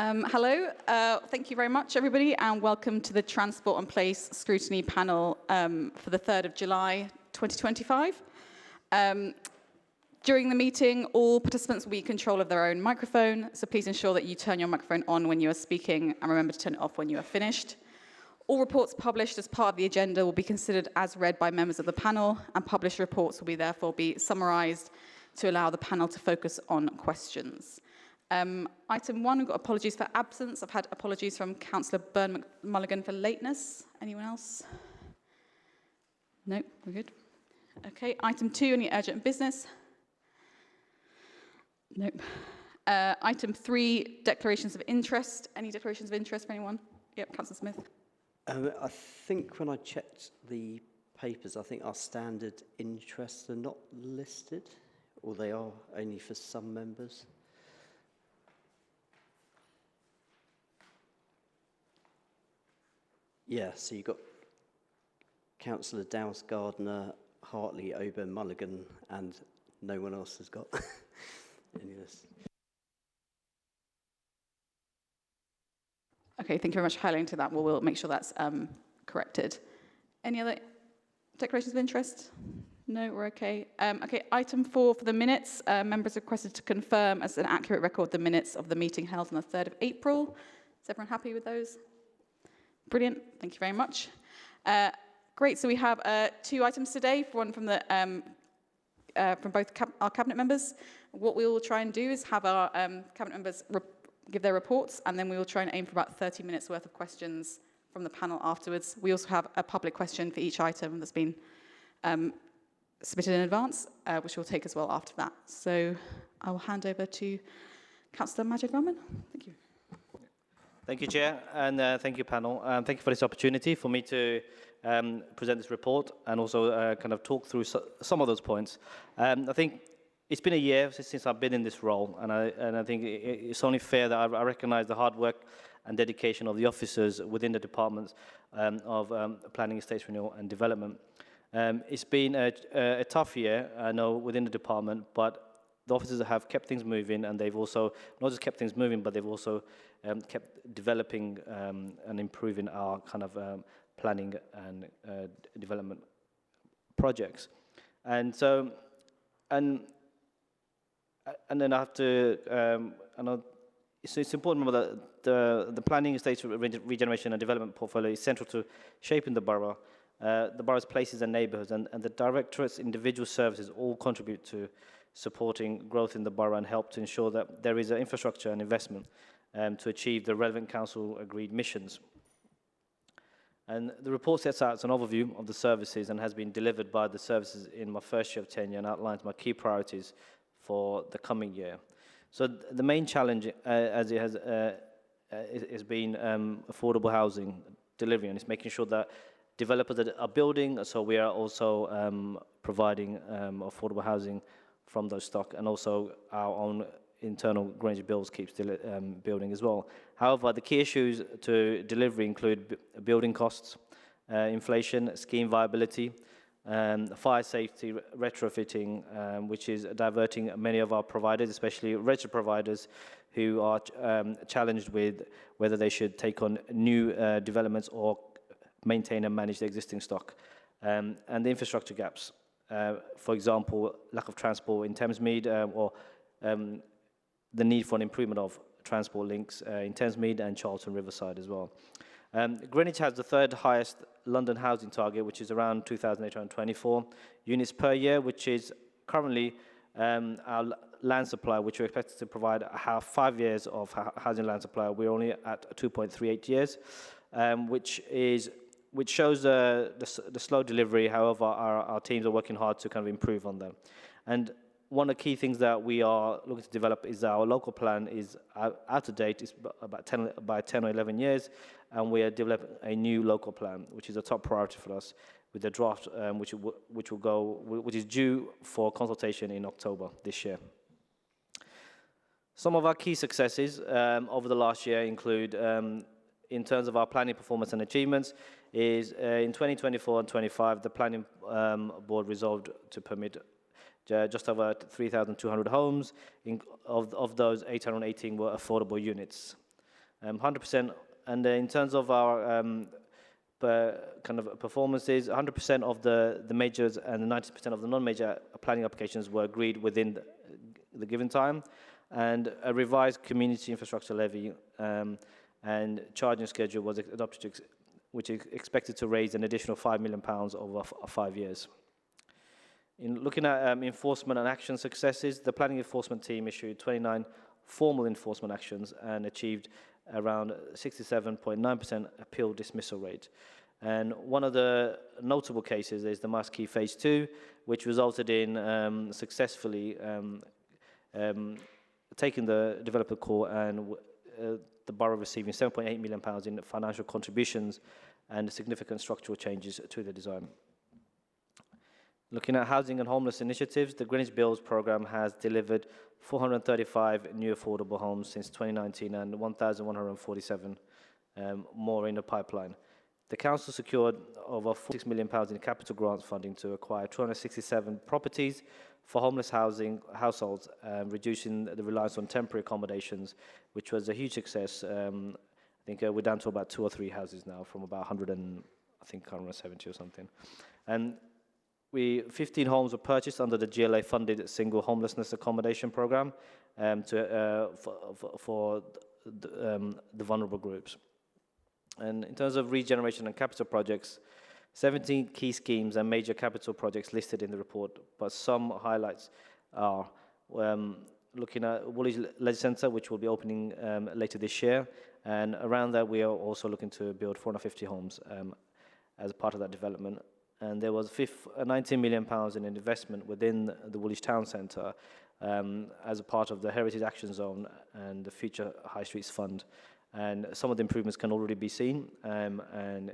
Hello, thank you very much, everybody, and welcome to the Transport and Place Scrutiny panel for the 3rd of July, 2025. During the meeting, all participants will be in control of their own microphone, so please ensure that you turn your microphone on when you are speaking and remember to turn it off when you are finished. All reports published as part of the agenda will be considered as read by members of the panel, and published reports will therefore be summarised to allow the panel to focus on questions. Item 1, we've got apologies for absence. I've had apologies from Councillor Byrne Mulligan for lateness. Anyone else? No, we're good. Okay, item 2, any urgent business? Nope. Item 3, declarations of interest. Any declarations of interest for anyone? Yep, Councillor Smith. I think when I checked the papers, I think our standard interests are not listed, or they are only for some members. Yeah, so you've got Councillor Dowse, Gardner, Hartley, Oban, Mulligan, and no one else has got any of this. Okay, thank you very much for highlighting that. We'll make sure that's corrected. Any other declarations of interest? No, we're okay. Okay, item 4 for the minutes. Members requested to confirm as an accurate record the minutes of the meeting held on the 3rd of April. Is everyone happy with those? Brilliant, thank you very much. Great, so we have 2 items today, one from the from both our cabinet members. What we will try and do is have our cabinet members give their reports, and then we will try and aim for about 30 minutes worth of questions from the panel afterwards. We also have a public question for each item that's been submitted in advance, which we'll take as well after that. So I will hand over to Councillor Majid Rahman. Thank you. Thank you, Chair, and thank you, panel. Thank you for this opportunity for me to present this report and also kind of talk through some of those points. I think it's been a year since I've been in this role, and I think it's only fair that I recognise the hard work and dedication of the officers within the departments of planning, estates renewal and development. It's been a tough year, I know, within the department, but the officers have kept things moving, and they've also not just kept things moving, but they've also kept developing and improving our kind of planning and development projects. And so, and then I have to, I know it's important to remember that the planning, estates, regeneration and development portfolio is central to shaping the borough's places and neighbourhoods, and the directorate's individual services all contribute to supporting growth in the borough and help to ensure that there is an infrastructure and investment to achieve the relevant council agreed missions. And the report sets out an overview of the services and has been delivered by the services in my first year of tenure and outlines my key priorities for the coming year. So the main challenge as it has been affordable housing delivery, and it's making sure that developers that are building, so we are also providing affordable housing from those stock, and also our own internal Greenwich bills keeps building as well. However, the key issues to delivery include building costs, inflation, scheme viability, fire safety, retrofitting, which is diverting many of our providers, especially registered providers, who are challenged with whether they should take on new developments or maintain and manage the existing stock, and the infrastructure gaps. For example, lack of transport in Thamesmead, or the need for an improvement of transport links in Thamesmead and Charlton Riverside as well. Greenwich has the 3rd highest London housing target, which is around 2,824 units per year, which is currently our land supply, which we're expected to provide 5 years of housing land supply. We're only at 2.38 years, which shows the slow delivery. However, our teams are working hard to kind of improve on them. And one of the key things that we are looking to develop is our local plan is out of date. It's about 10 or 11 years, and we are developing a new local plan, which is a top priority for us, with the draft which is due for consultation in October this year. Some of our key successes over the last year include, in terms of our planning performance and achievements, is in 2024 and 25, the planning board resolved to permit just over 3,200 homes. Of those, 818 were affordable units. 100%. And in terms of our kind of performances, 100% of the majors and 90% of the non-major planning applications were agreed within the given time, and a revised community infrastructure levy and charging schedule was adopted, which is expected to raise an additional £5 million over 5 years. In looking at enforcement and action successes, the planning enforcement team issued 29 formal enforcement actions and achieved around 67.9% appeal dismissal rate. And one of the notable cases is the Marquee Phase 2, which resulted in successfully taking the developer court and the borough receiving £7.8 million in financial contributions and significant structural changes to the design. Looking at housing and homeless initiatives, the Greenwich Builds programme has delivered 435 new affordable homes since 2019 and 1,147 more in the pipeline. The council secured over £46 million in capital grants funding to acquire 267 properties for homeless households, reducing the reliance on temporary accommodations, which was a huge success. I think we're down to about 2 or 3 houses now from about 170 or something. And 15 homes were purchased under the GLA-funded single homelessness accommodation program for the vulnerable groups. And in terms of regeneration and capital projects, 17 key schemes and major capital projects listed in the report, but some highlights are looking at Woolwich Leisure Centre, which will be opening later this year, and around that we are also looking to build 450 homes as a part of that development. And there was £19 million in investment within the Woolwich Town Centre as a part of the Heritage Action Zone and the Future High Streets Fund. And some of the improvements can already be seen, and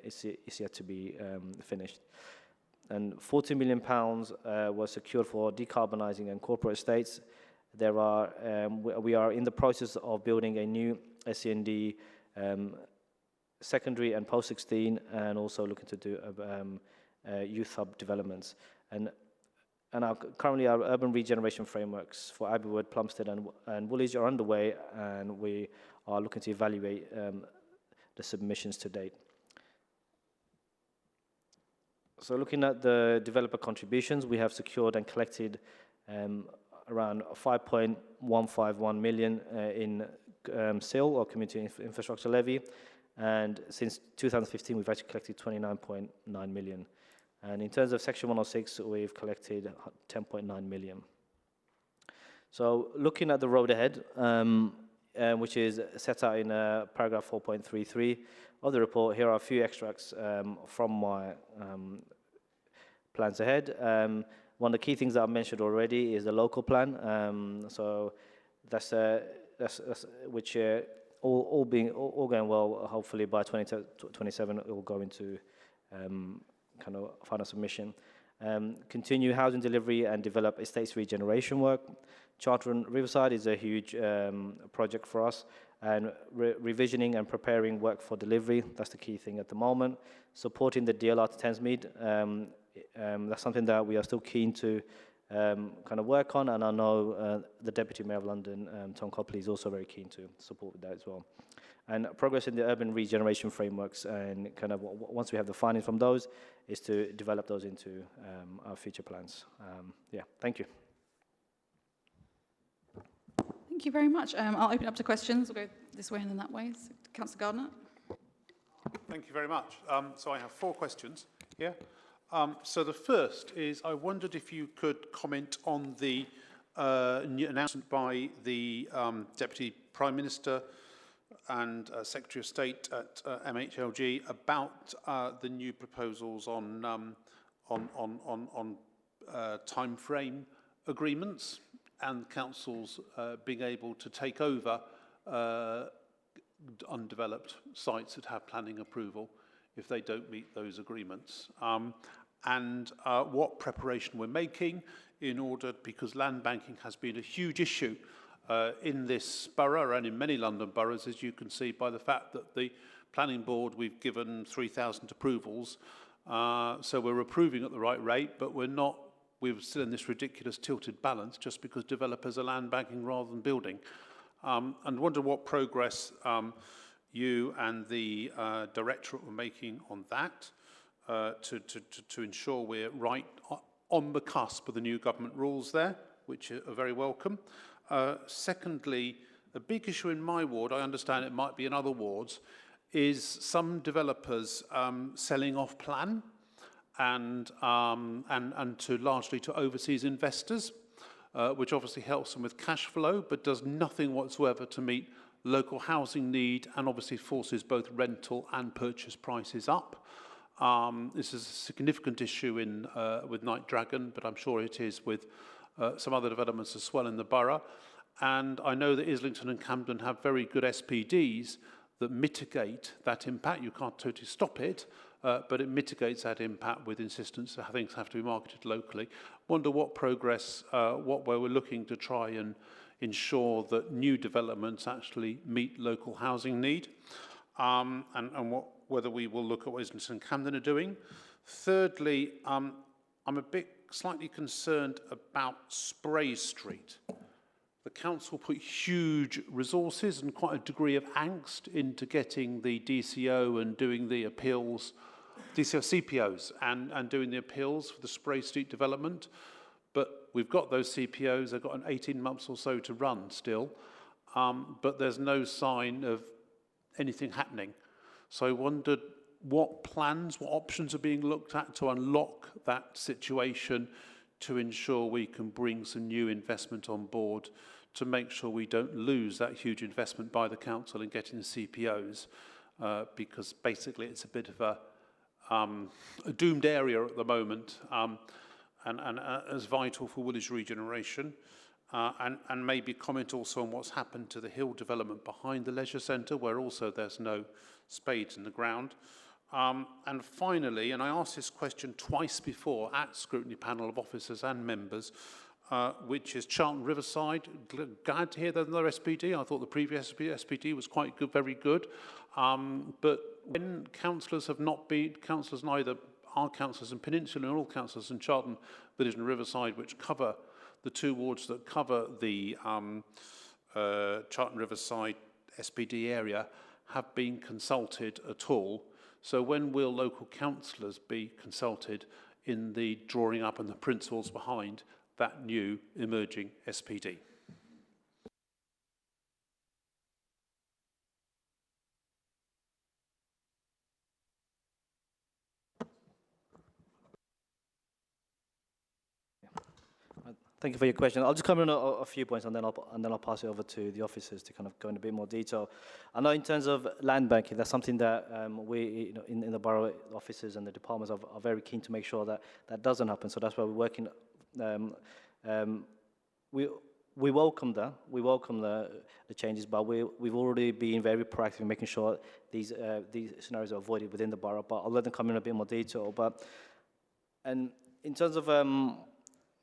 it's yet to be finished. And £40 million was secured for decarbonising and corporate estates. There are we are in the process of building a new SEND secondary and post-16, and also looking to do youth hub developments. And currently our urban regeneration frameworks for Abbeywood, Plumstead and Woolwich are underway, and we are looking to evaluate the submissions to date. So looking at the developer contributions, we have secured and collected around 5.151 million in SIL, or Community Infrastructure Levy, and since 2015 we've actually collected 29.9 million. And in terms of Section 106, we've collected 10.9 million. So looking at the road ahead, which is set out in paragraph 4.33 of the report, here are a few extracts from my plans ahead. One of the key things that I've mentioned already is the local plan. So that's which all going well. Hopefully by 2027 it will go into kind of final submission. Continue housing delivery and develop estates regeneration work. Charter and Riverside is a huge project for us, and revisioning and preparing work for delivery, that's the key thing at the moment. Supporting the DLR to Thamesmead, that's something that we are still keen to kind of work on, and I know the Deputy Mayor of London, Tom Copley, is also very keen to support with that as well. And progress in the urban regeneration frameworks, and kind of once we have the findings from those, is to develop those into our future plans. Yeah, thank you. Thank you very much. I'll open up to questions. We'll go this way and then that way. So, Councillor Gardner. Thank you very much. So I have 4 questions here. So the first is, I wondered if you could comment on the new announcement by the Deputy Prime Minister and Secretary of State at MHLG about the new proposals on time frame agreements and councils being able to take over undeveloped sites that have planning approval if they don't meet those agreements, and what preparation we're making in order, because land banking has been a huge issue in this borough and in many London boroughs, as you can see by the fact that the planning board, we've given 3,000 approvals, so we're approving at the right rate, but we're still in this ridiculous tilted balance just because developers are land banking rather than building. And wonder what progress you and the directorate were making on that to ensure we're right on the cusp of the new government rules there, which are very welcome. Secondly, a big issue in my ward, I understand it might be in other wards, is some developers selling off plan and to largely to overseas investors, which obviously helps them with cash flow, but does nothing whatsoever to meet local housing need and obviously forces both rental and purchase prices up. This is a significant issue in with Night Dragon, but I'm sure it is with some other developments as well in the borough. And I know that Islington and Camden have very good SPDs that mitigate that impact. You can't totally stop it, but it mitigates that impact with insistence that things have to be marketed locally. Wonder what progress, where we're looking to try and ensure that new developments actually meet local housing need, and whether we will look at what Islington and Camden are doing. Thirdly, I'm a bit slightly concerned about Spray Street. The council put huge resources and quite a degree of angst into getting the DCO and doing the appeals, CPOs, and doing the appeals for the Spray Street development. But we've got those CPOs, they've got an 18 months or so to run still, but there's no sign of anything happening. So I wondered what plans, what options are being looked at to unlock that situation to ensure we can bring some new investment on board to make sure we don't lose that huge investment by the council in getting the CPOs, because basically it's a bit of a doomed area at the moment, and as vital for village regeneration. And maybe comment also on what's happened to the hill development behind the leisure centre, where also there's no spades in the ground. And finally, and I asked this question twice before at Scrutiny panel of officers and members, which is Charlton Riverside. Glad to hear there's another SPD. I thought the previous SPD was quite good, very good. But when councillors have not been, councillors neither our councillors in Peninsula and all councillors in Charlton Village and Riverside, which cover the two wards that cover the Charlton Riverside SPD area, have been consulted at all. So when will local councillors be consulted in the drawing up and the principles behind that new emerging SPD? Thank you for your question. I'll just come in a few points and then I'll pass it over to the officers to kind of go into a bit more detail. I know in terms of land banking, that's something that we, in the borough offices and the departments are very keen to make sure that that doesn't happen. So that's why we're working. We welcome that. We welcome the changes, but we've already been very proactive in making sure these scenarios are avoided within the borough. But I'll let them come in a bit more detail. And in terms of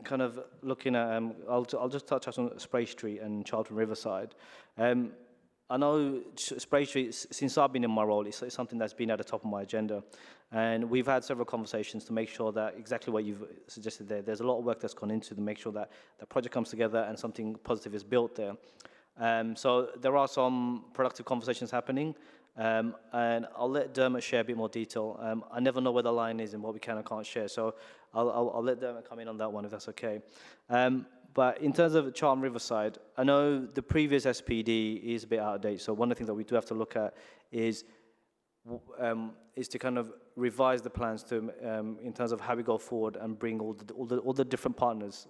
kind of looking at, I'll just touch on Spray Street and Charlton Riverside. I know Spray Street, since I've been in my role, it's something that's been at the top of my agenda. And we've had several conversations to make sure that exactly what you've suggested there, there's a lot of work that's gone into to make sure that the project comes together and something positive is built there. So there are some productive conversations happening. And I'll let Dermot share a bit more detail. I never know where the line is and what we can and can't share, so I'll let Dermot come in on that one if that's okay. But in terms of Charlton Riverside, I know the previous SPD is a bit out of date, so one of the things that we do have to look at is to kind of revise the plans to in terms of how we go forward and bring all the different partners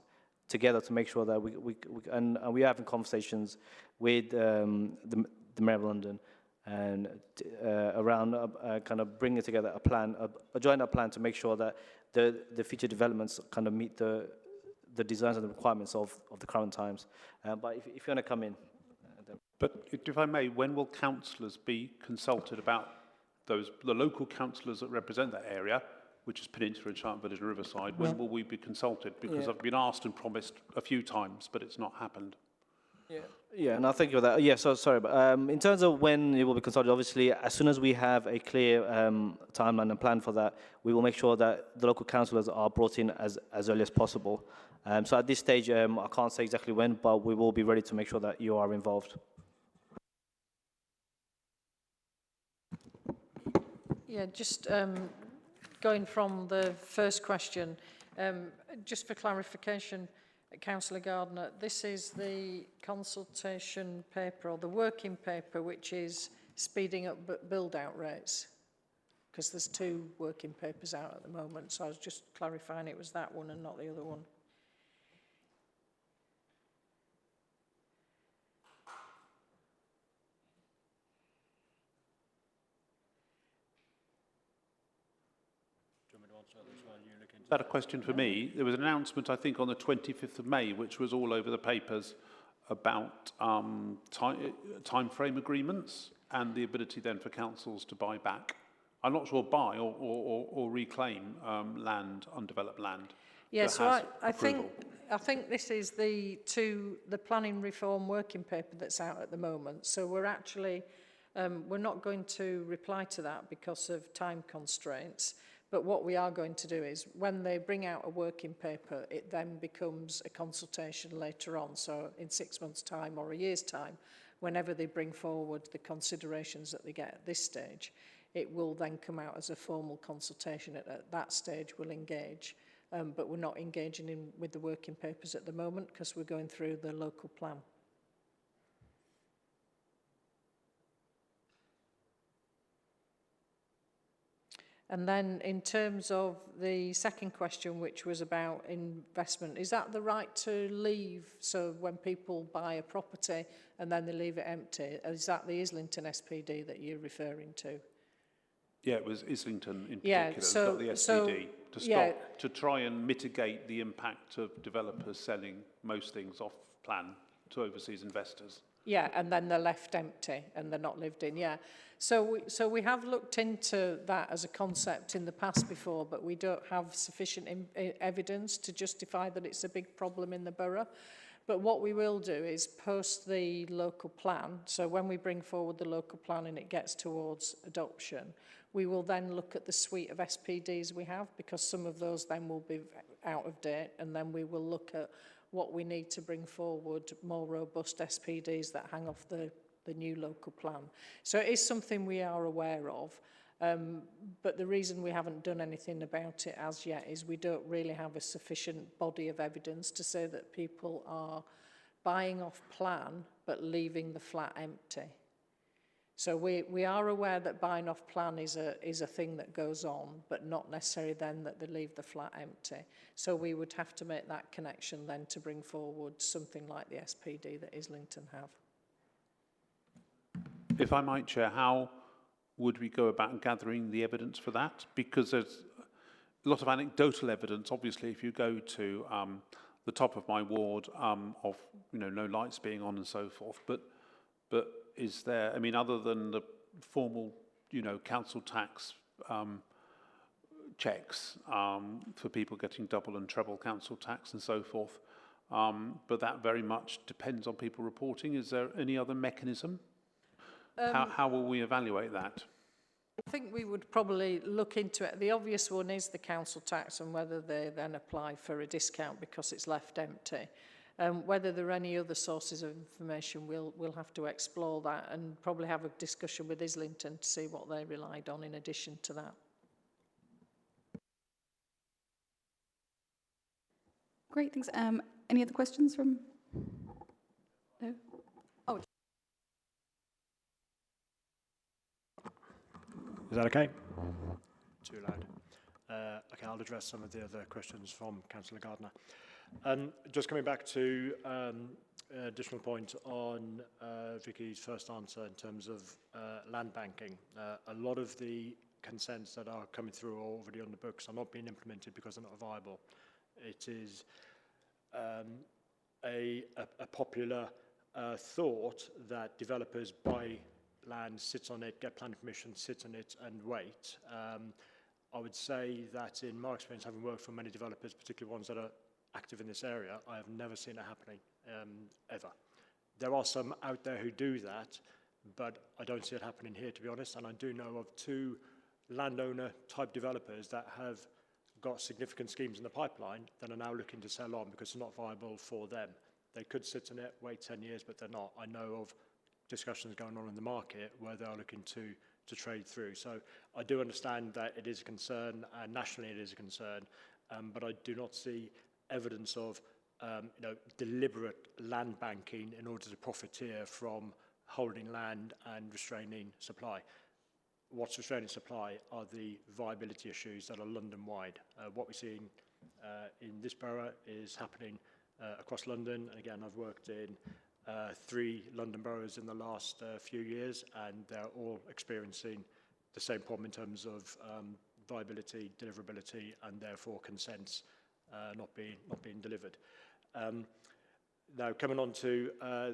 together to make sure that we are having conversations with the Mayor of London and around kind of bringing together a plan, a joint plan to make sure that the future developments kind of meet the designs and the requirements of the current times. But if you want to come in. But if I may, when will councillors be consulted about the local councillors that represent that area, which is Peninsula and Charlton Village and Riverside, when will we be consulted? Because I've been asked and promised a few times, but it's not happened. Yeah, and I thank you for that. Yeah, so sorry, but in terms of when it will be consulted, obviously, as soon as we have a clear timeline and plan for that, we will make sure that the local councillors are brought in as early as possible. So at this stage, I can't say exactly when, but we will be ready to make sure that you are involved. Yeah, just going from the first question, just for clarification, Councillor Gardner, this is the consultation paper or the working paper which is speeding up build-out rates, because there's two working papers out at the moment, so I was just clarifying it was that one and not the other one. Is that a question for me? There was an announcement, I think, on the 25th of May, which was all over the papers, about time frame agreements and the ability then for councils to buy back. I'm not sure buy or reclaim land, undeveloped land. Yeah, so I approval. think this is the planning reform working paper that's out at the moment. So we're actually we're not going to reply to that because of time constraints. But what we are going to do is, when they bring out a working paper, it then becomes a consultation later on. So in 6 months' time or a year's time, whenever they bring forward the considerations that they get at this stage, it will then come out as a formal consultation. At that stage, we'll engage. But we're not engaging with the working papers at the moment because we're going through the local plan. And then in terms of the second question, which was about investment, is that the right to leave? So when people buy a property and then they leave it empty, is that the Islington SPD that you're referring to? Yeah, it was Islington in particular. Yeah, so, the SPD to stop, yeah, to try and mitigate the impact of developers selling most things off plan to overseas investors. Yeah, and then they're left empty and they're not lived in, yeah. So we have looked into that as a concept in the past before, but we don't have sufficient evidence to justify that it's a big problem in the borough. But what we will do is post the local plan. So when we bring forward the local plan and it gets towards adoption, we will then look at the suite of SPDs we have, because some of those then will be out of date, and then we will look at what we need to bring forward more robust SPDs that hang off the new local plan. So it is something we are aware of, but the reason we haven't done anything about it as yet is we don't really have a sufficient body of evidence to say that people are buying off plan but leaving the flat empty. So we are aware that buying off plan is a thing that goes on, but not necessarily then that they leave the flat empty. So we would have to make that connection then to bring forward something like the SPD that Islington have. If I might, Chair, how would we go about gathering the evidence for that? Because there's a lot of anecdotal evidence. Obviously, if you go to the top of my ward of no lights being on and so forth, but is there, I mean, other than the formal, council tax checks for people getting double and treble council tax and so forth, but that very much depends on people reporting. Is there any other mechanism? How will we evaluate that? I think we would probably look into it. The obvious one is the council tax and whether they then apply for a discount because it's left empty. Whether there are any other sources of information, we'll have to explore that and probably have a discussion with Islington to see what they relied on in addition to that. Great, thanks. Any other questions from? No? Oh. Is that okay? Too loud. Okay, I'll address some of the other questions from Councillor Gardner. Just coming back to additional point on Vicky's first answer in terms of land banking. A lot of the consents that are coming through already on the books are not being implemented because they're not viable. It is a popular thought that developers buy land, sit on it, get planning permission, sit on it and wait. I would say that in my experience, having worked for many developers, particularly ones that are active in this area, I have never seen it happening, ever. There are some out there who do that, but I don't see it happening here, to be honest, and I do know of 2 landowner-type developers that have got significant schemes in the pipeline that are now looking to sell on because it's not viable for them. They could sit on it, wait 10 years, but they're not. I know of discussions going on in the market where they are looking to to trade through. So I do understand that it is a concern, and nationally it is a concern, but I do not see evidence of deliberate land banking in order to profiteer from holding land and restraining supply. What's restraining supply are the viability issues that are London-wide. What we're seeing in this borough is happening across London. And again, I've worked in 3 London boroughs in the last few years, and they're all experiencing the same problem in terms of viability, deliverability, and therefore consents not being delivered. Now, coming on to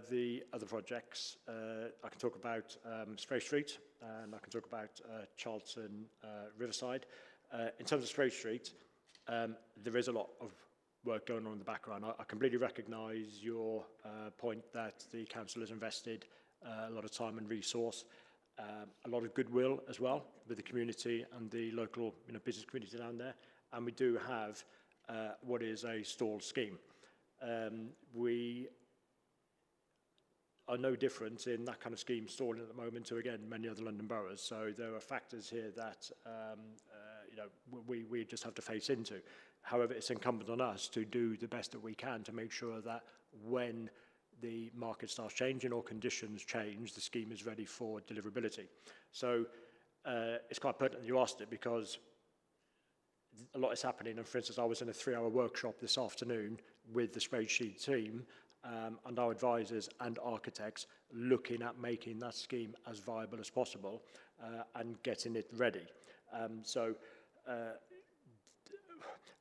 the other projects, I can talk about Spray Street, and I can talk about Charlton Riverside. In terms of Spray Street, there is a lot of work going on in the background. I completely recognise your point that the council has invested a lot of time and resource, a lot of goodwill as well with the community and the local business community down there, and we do have what is a stalled scheme. We are no different in that kind of scheme stalling at the moment to, again, many other London boroughs. So there are factors here that we just have to face into. However, it's incumbent on us to do the best that we can to make sure that when the market starts changing or conditions change, the scheme is ready for deliverability. So it's quite pertinent you asked it, because a lot is happening. And for instance, I was in a 3-hour workshop this afternoon with the spreadsheet team and our advisors and architects, looking at making that scheme as viable as possible and getting it ready.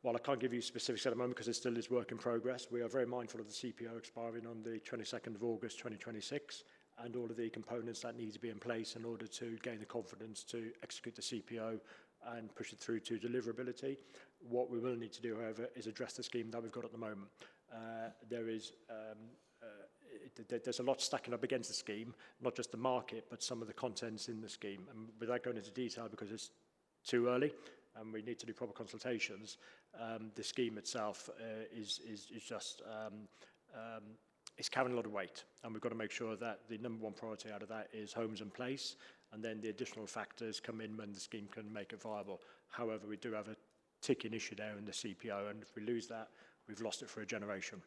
While I can't give you specifics at the moment because it still is work in progress, we are very mindful of the CPO expiring on the 22nd of August 2026 and all of the components that need to be in place in order to gain the confidence to execute the CPO and push it through to deliverability. What we will need to do, however, is address the scheme that we've got at the moment. There's a lot stacking up against the scheme, not just the market, but some of the contents in the scheme. And without going into detail, because it's too early and we need to do proper consultations, the scheme itself is just it's carrying a lot of weight, and we've got to make sure that the number one priority out of that is homes and place, and then the additional factors come in when the scheme can make it viable. However, we do have a ticking issue there in the CPO, and if we lose that, we've lost it for a generation.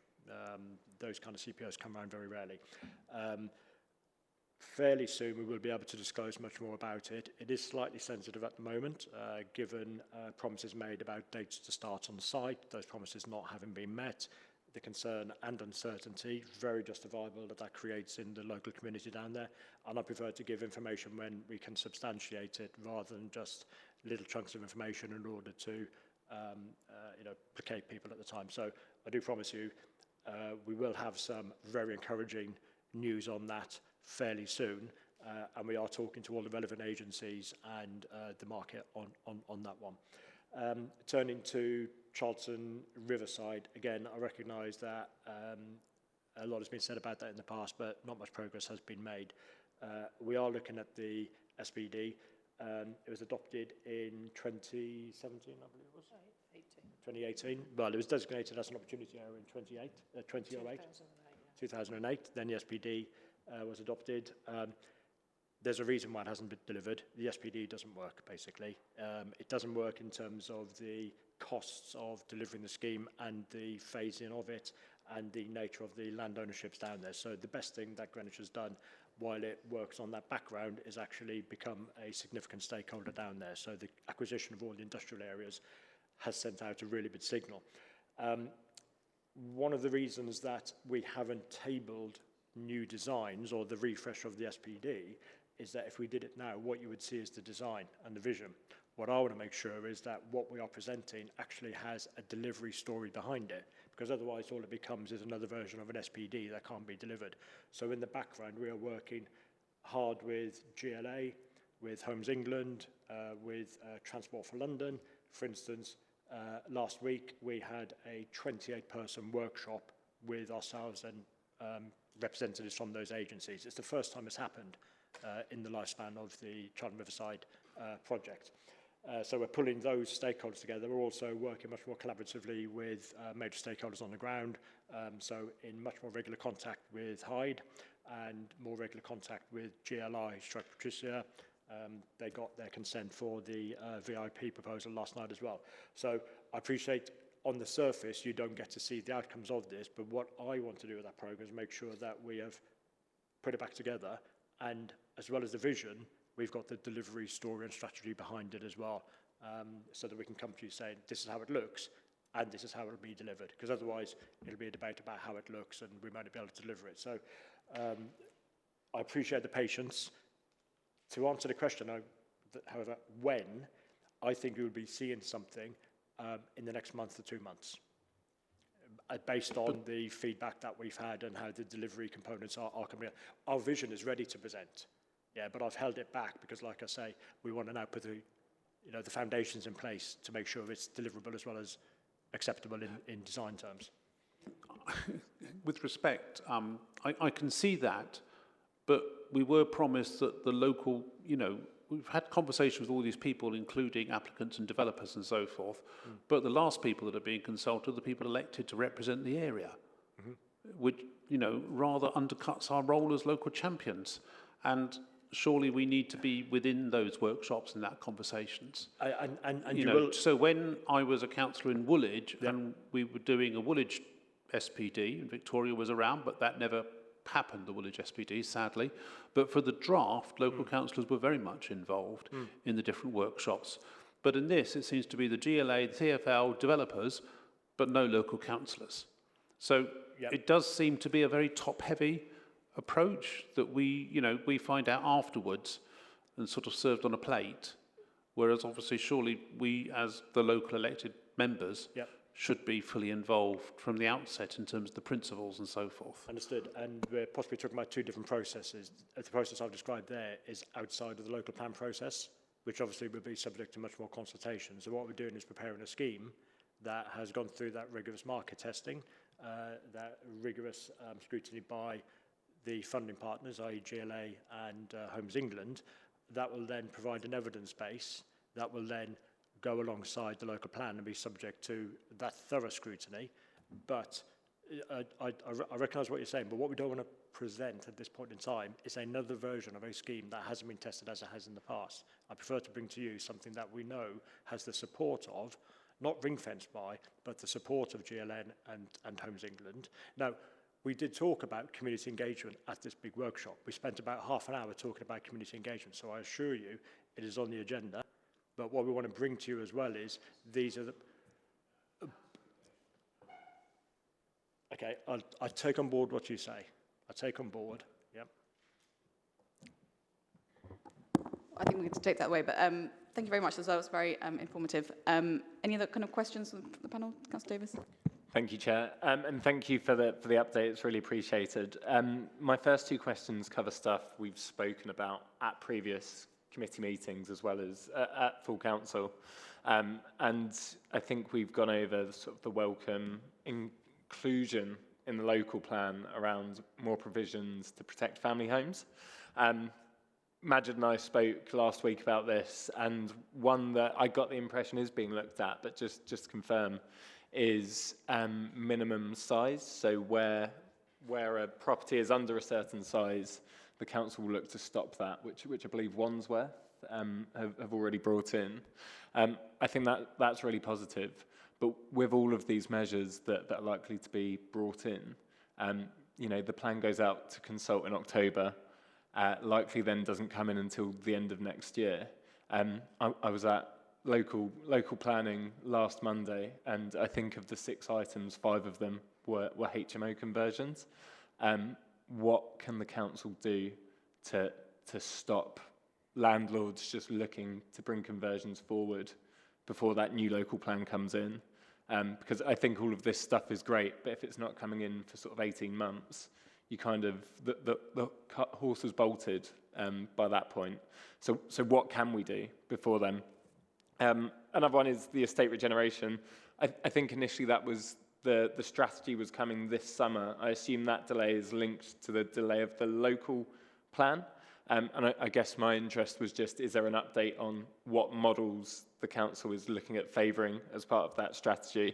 Those kind of CPOs come around very rarely. Fairly soon we will be able to disclose much more about it. It is slightly sensitive at the moment, given promises made about dates to start on site, those promises not having been met, the concern and uncertainty, very justifiable that creates in the local community down there. And I prefer to give information when we can substantiate it rather than just little chunks of information in order to placate people at the time. So I do promise you we will have some very encouraging news on that fairly soon, and we are talking to all the relevant agencies and the market on that one. Turning to Charlton Riverside, again, I recognise that a lot has been said about that in the past, but not much progress has been made. We are looking at the SPD. It was adopted in 2017, I believe it was. 2018. Well, it was designated as an opportunity area in 2008. 2008. Then the SPD was adopted. There's a reason why it hasn't been delivered. The SPD doesn't work, basically. It doesn't work in terms of the costs of delivering the scheme and the phasing of it and the nature of the land ownerships down there. So the best thing that Greenwich has done while it works on that background is actually become a significant stakeholder down there. So the acquisition of all the industrial areas has sent out a really big signal. One of the reasons that we haven't tabled new designs or the refresh of the SPD is that if we did it now, what you would see is the design and the vision. What I want to make sure is that what we are presenting actually has a delivery story behind it, because otherwise all it becomes is another version of an SPD that can't be delivered. So in the background, we are working hard with GLA, with Homes England, with Transport for London. For instance, last week we had a 28-person workshop with ourselves and representatives from those agencies. It's the first time it's happened in the lifespan of the Charlton Riverside project. So we're pulling those stakeholders together. We're also working much more collaboratively with major stakeholders on the ground, so in much more regular contact with Hyde and more regular contact with GLI, Patricia, They got their consent for the VIP proposal last night as well. So I appreciate on the surface you don't get to see the outcomes of this, but what I want to do with that programme is make sure that we have put it back together, and as well as the vision, we've got the delivery story and strategy behind it as well, so that we can come to you saying this is how it looks and this is how it will be delivered, because otherwise it'll be a debate about how it looks and we might not be able to deliver it. So I appreciate the patience. To answer the question, however, when, I think we will be seeing something in the next month to 2 months, based on the feedback that we've had and how the delivery components are coming out. Our vision is ready to present, yeah, but I've held it back because, like I say, we want to now put the foundations in place to make sure it's deliverable as well as acceptable in design terms. With respect, I can see that, but we were promised that the local, we've had conversations with all these people, including applicants and developers and so forth, but the last people that are being consulted are the people elected to represent the area, which, rather undercuts our role as local champions. And surely we need to be within those workshops and that conversations. So when I was a councillor in Woolwich, and we were doing a Woolwich SPD, and Victoria was around, but that never happened, the Woolwich SPD, sadly. But for the draft, local councillors were very much involved in the different workshops. But in this, it seems to be the GLA, the TfL, developers, but no local councillors. So it does seem to be a very top-heavy approach that we find out afterwards and sort of served on a plate, whereas obviously surely we as the local elected members should be fully involved from the outset in terms of the principles and so forth. Understood. And we're possibly talking about two different processes. The process I've described there is outside of the local plan process, which obviously will be subject to much more consultation. So what we're doing is preparing a scheme that has gone through that rigorous market testing, that rigorous scrutiny by the funding partners, i.e. GLA and Homes England, that will then provide an evidence base that will then go alongside the local plan and be subject to that thorough scrutiny. But I recognise what you're saying, but what we don't want to present at this point in time is another version of a scheme that hasn't been tested as it has in the past. I prefer to bring to you something that we know has the support of, not ring-fenced by, but the support of GLN and Homes England. Now, we did talk about community engagement at this big workshop. We spent about half an hour talking about community engagement, so I assure you it is on the agenda. But what we want to bring to you as well is these are the... Okay, I take on board what you say. I take on board, yep. I think we need to take that away, but thank you very much as well. It was very informative. Any other kind of questions from the panel? Councillor Davis? Thank you, Chair, and thank you for the update. It's really appreciated. My first two questions cover stuff we've spoken about at previous committee meetings as well as at full council, and I think we've gone over the welcome inclusion in the local plan around more provisions to protect family homes. Majid and I spoke last week about this, and one that I got the impression is being looked at, but just to confirm, is minimum size. So where a property is under a certain size, the council will look to stop that, which I believe Wandsworth have already brought in. I think that's really positive. But with all of these measures that are likely to be brought in, the plan goes out to consult in October, likely then doesn't come in until the end of next year. I was at local planning last Monday, and I think of the 6 items, 5 of them were HMO conversions. What can the council do to stop landlords just looking to bring conversions forward before that new local plan comes in? Because I think all of this stuff is great, but if it's not coming in for sort of 18 months, you kind of, the horse was bolted by that point. So what can we do before then? Another one is the estate regeneration. I think initially that was the strategy was coming this summer. I assume that delay is linked to the delay of the local plan. And I guess my interest was just, is there an update on what models the council is looking at favouring as part of that strategy?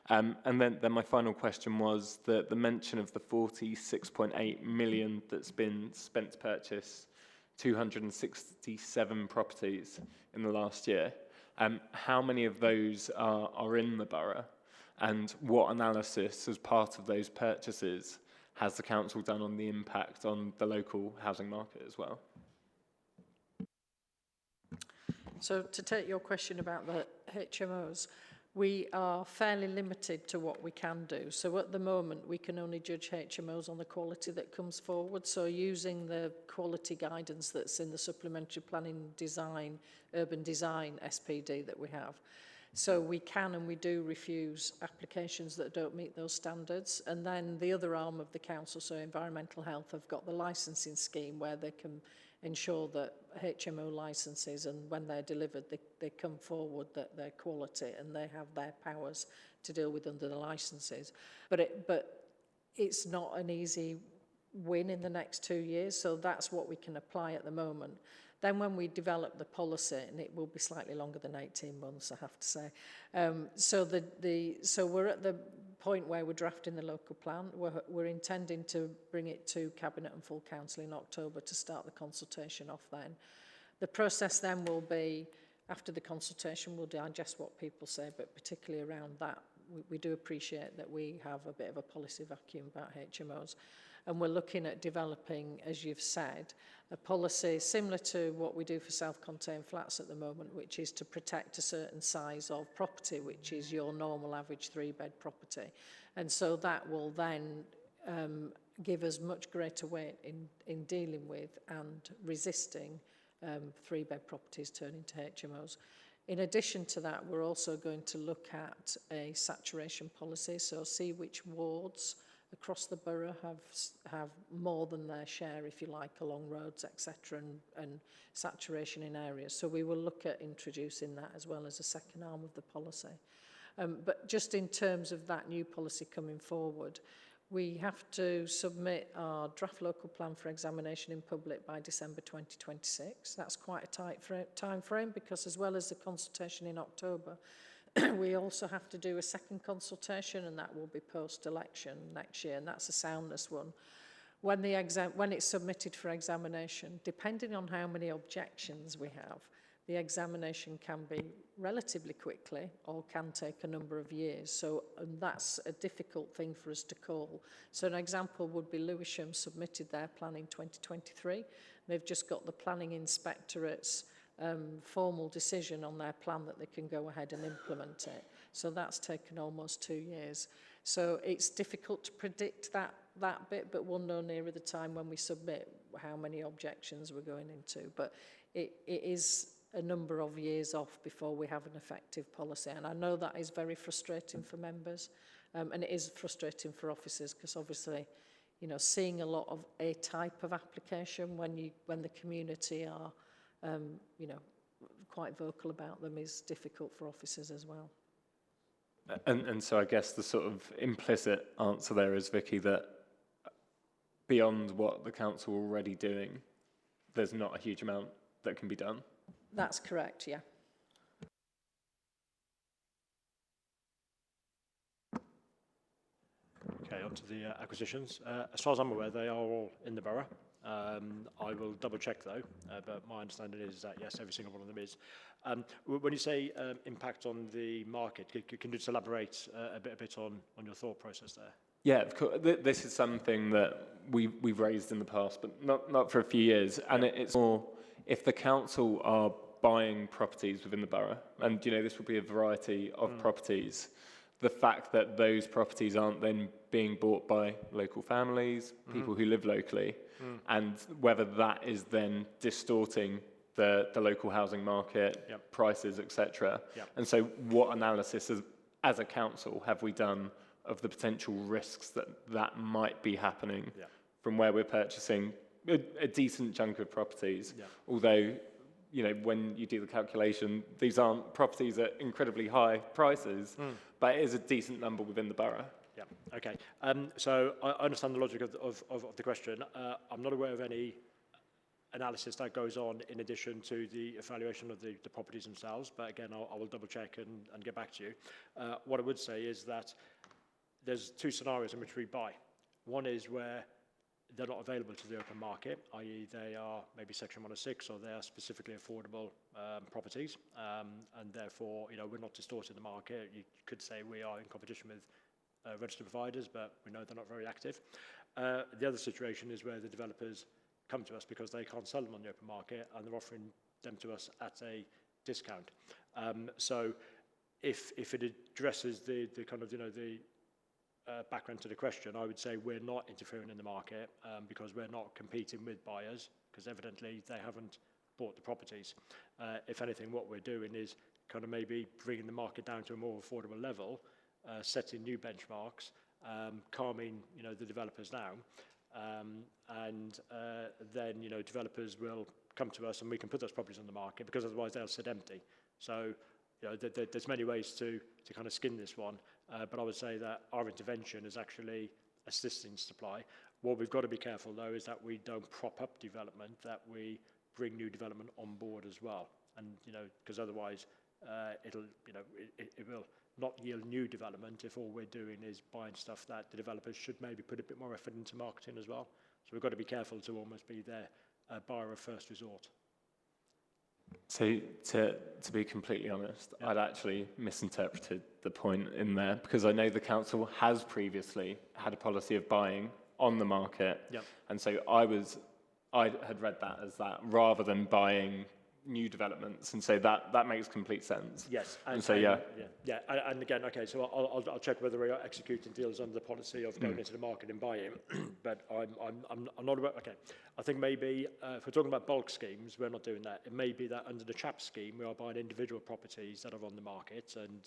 And then my final question was the mention of the 46.8 million that's been spent to purchase 267 properties in the last year. How many of those are in the borough? And what analysis as part of those purchases has the council done on the impact on the local housing market as well? So to take your question about the HMOs, we are fairly limited to what we can do. So at the moment, we can only judge HMOs on the quality that comes forward. So using the quality guidance that's in the Supplementary Planning Design, Urban Design SPD that we have. So we can and we do refuse applications that don't meet those standards. And then the other arm of the council, so Environmental Health, have got the licensing scheme where they can ensure that HMO licenses, and when they're delivered, they come forward that they're quality and they have their powers to deal with under the licenses. But it's not an easy win in the next 2 years, so that's what we can apply at the moment. Then when we develop the policy, and it will be slightly longer than 18 months, I have to say. So we're at the point where we're drafting the local plan. We're intending to bring it to Cabinet and full council in October to start the consultation off then. The process then will be, after the consultation, we'll digest what people say, but particularly around that, we do appreciate that we have a bit of a policy vacuum about HMOs. And we're looking at developing, as you've said, a policy similar to what we do for self-contained flats at the moment, which is to protect a certain size of property, which is your normal average 3-bed property. And so that will then give us much greater weight in dealing with and resisting 3-bed properties turning to HMOs. In addition to that, we're also going to look at a saturation policy, so see which wards across the borough have more than their share, if you like, along roads, etc., and saturation in areas. So we will look at introducing that as well as a second arm of the policy. But just in terms of that new policy coming forward, we have to submit our draft local plan for examination in public by December 2026. That's quite a tight time frame because as well as the consultation in October, we also have to do a second consultation, and that will be post-election next year, and that's a soundness one. When it's submitted for examination, depending on how many objections we have, the examination can be relatively quickly or can take a number of years. So and that's a difficult thing for us to call. So an example would be Lewisham submitted their plan in 2023. They've just got the planning inspectorate's formal decision on their plan that they can go ahead and implement it. So that's taken almost 2 years. So it's difficult to predict that bit, but we'll know nearer the time when we submit how many objections we're going into. But it is a number of years off before we have an effective policy. And I know that is very frustrating for members, and it is frustrating for officers because obviously, you know, seeing a lot of a type of application when the community are you know, quite vocal about them is difficult for officers as well. And so I guess the sort of implicit answer there is, Vicky, that beyond what the council are already doing, there's not a huge amount that can be done. That's correct, yeah. Okay, on to the acquisitions. As far as I'm aware, they are all in the borough. I will double check though, but my understanding is that yes, every single one of them is. When you say impact on the market, can you just elaborate a bit on your thought process there? Yeah, of course. This is something that we've raised in the past, but not for a few years. And it's more if the council are buying properties within the borough, and you know this will be a variety of properties. The fact that those properties aren't then being bought by local families, people who live locally, and whether that is then distorting the local housing market, prices, etc. And so what analysis as a council have we done of the potential risks that might be happening from where we're purchasing a decent chunk of properties, although you know, when you do the calculation, these aren't properties at incredibly high prices, but it is a decent number within the borough. Yeah, okay. So I understand the logic of the question. I'm not aware of any analysis that goes on in addition to the evaluation of the properties themselves, but again, I will double check and get back to you. What I would say is that there's two scenarios in which we buy. One is where they're not available to the open market, i.e. they are maybe Section 106 or they are specifically affordable properties, and therefore, we're not distorting the market. You could say we are in competition with registered providers, but we know they're not very active. The other situation is where the developers come to us because they can't sell them on the open market and they're offering them to us at a discount. So if it addresses the kind of, the background to the question, I would say we're not interfering in the market because we're not competing with buyers because evidently they haven't bought the properties. If anything, what we're doing is kind of maybe bringing the market down to a more affordable level, setting new benchmarks, calming, the developers down, and then, developers will come to us and we can put those properties on the market because otherwise they'll sit empty. So, there's many ways to kind of skin this one, but I would say that our intervention is actually assisting supply. What we've got to be careful though is that we don't prop up development, that we bring new development on board as well, and because otherwise it will not yield new development if all we're doing is buying stuff that the developers should maybe put a bit more effort into marketing as well. So we've got to be careful to almost be their buyer of first resort. So to be completely honest, I'd actually misinterpreted the point in there because I know the council has previously had a policy of buying on the market. Yep. And so I had read that as that rather than buying new developments, and so that makes complete sense. Yes, and so yeah, and again, okay, so I'll check whether we are executing deals under the policy of going into the market and buying, but I'm not aware. Okay, I think maybe if we're talking about bulk schemes, we're not doing that. It may be that under the CHAP scheme, we are buying individual properties that are on the market, and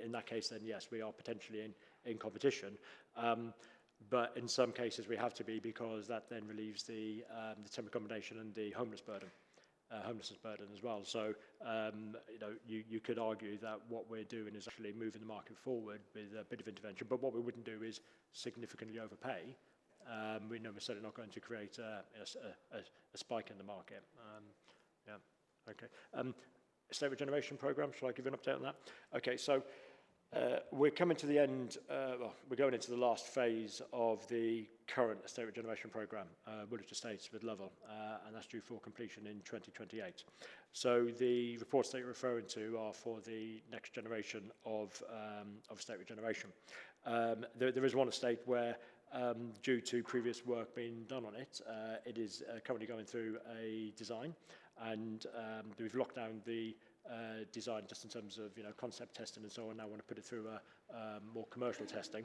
in that case, then yes, we are potentially in competition. But in some cases, we have to be because that then relieves the temporary accommodation and the homelessness burden as well. So, you could argue that what we're doing is actually moving the market forward with a bit of intervention, but what we wouldn't do is significantly overpay. We're certainly not going to create a spike in the market. Okay. Estate regeneration programme, shall I give you an update on that? Okay, so we're coming to the end, we're going into the last phase of the current estate regeneration programme, Woolwich Estates with Lovell, and that's due for completion in 2028. So the reports that you're referring to are for the next generation of estate regeneration. There is one estate where, due to previous work being done on it, it is currently going through a design, and we've locked down the design just in terms of concept testing and so on. Now I want to put it through a more commercial testing.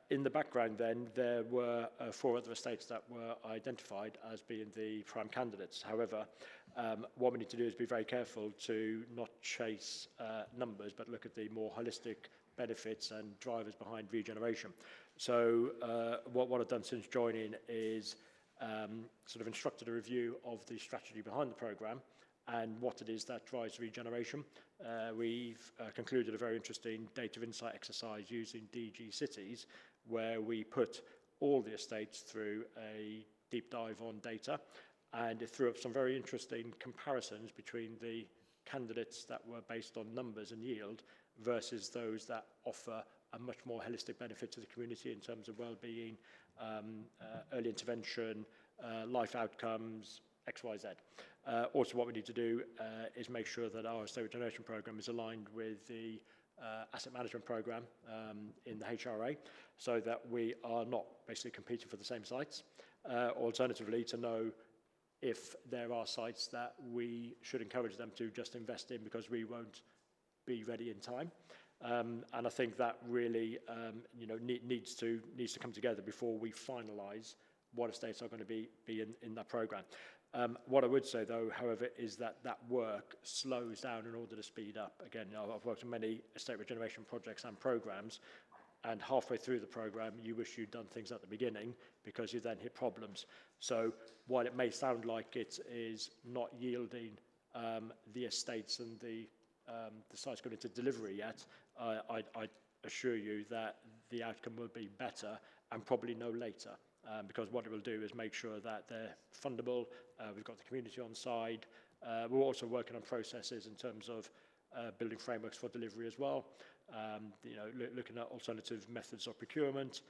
In the background then there were 4 other estates that were identified as being the prime candidates. However, what we need to do is be very careful to not chase numbers but look at the more holistic benefits and drivers behind regeneration. So what I've done since joining is sort of instructed a review of the strategy behind the programme and what it is that drives regeneration. We've concluded a very interesting data insight exercise using DG Cities, where we put all the estates through a deep dive on data, and it threw up some very interesting comparisons between the candidates that were based on numbers and yield versus those that offer a much more holistic benefit to the community in terms of well-being, early intervention, life outcomes, XYZ. Also, what we need to do is make sure that our estate regeneration programme is aligned with the asset management programme in the HRA, so that we are not basically competing for the same sites. Alternatively, to know if there are sites that we should encourage them to just invest in because we won't be ready in time. And I think that really needs to come together before we finalise what estates are going to be in that programme. What I would say, though, however, is that work slows down in order to speed up. Again, I've worked on many estate regeneration projects and programmes, and halfway through the programme, you wish you'd done things at the beginning because you then hit problems. So while it may sound like it is not yielding the estates and the sites going into delivery yet, I assure you that the outcome will be better and probably no later. Because what it will do is make sure that they're fundable, we've got the community on side. We're also working on processes in terms of building frameworks for delivery as well, looking at alternative methods of procurement,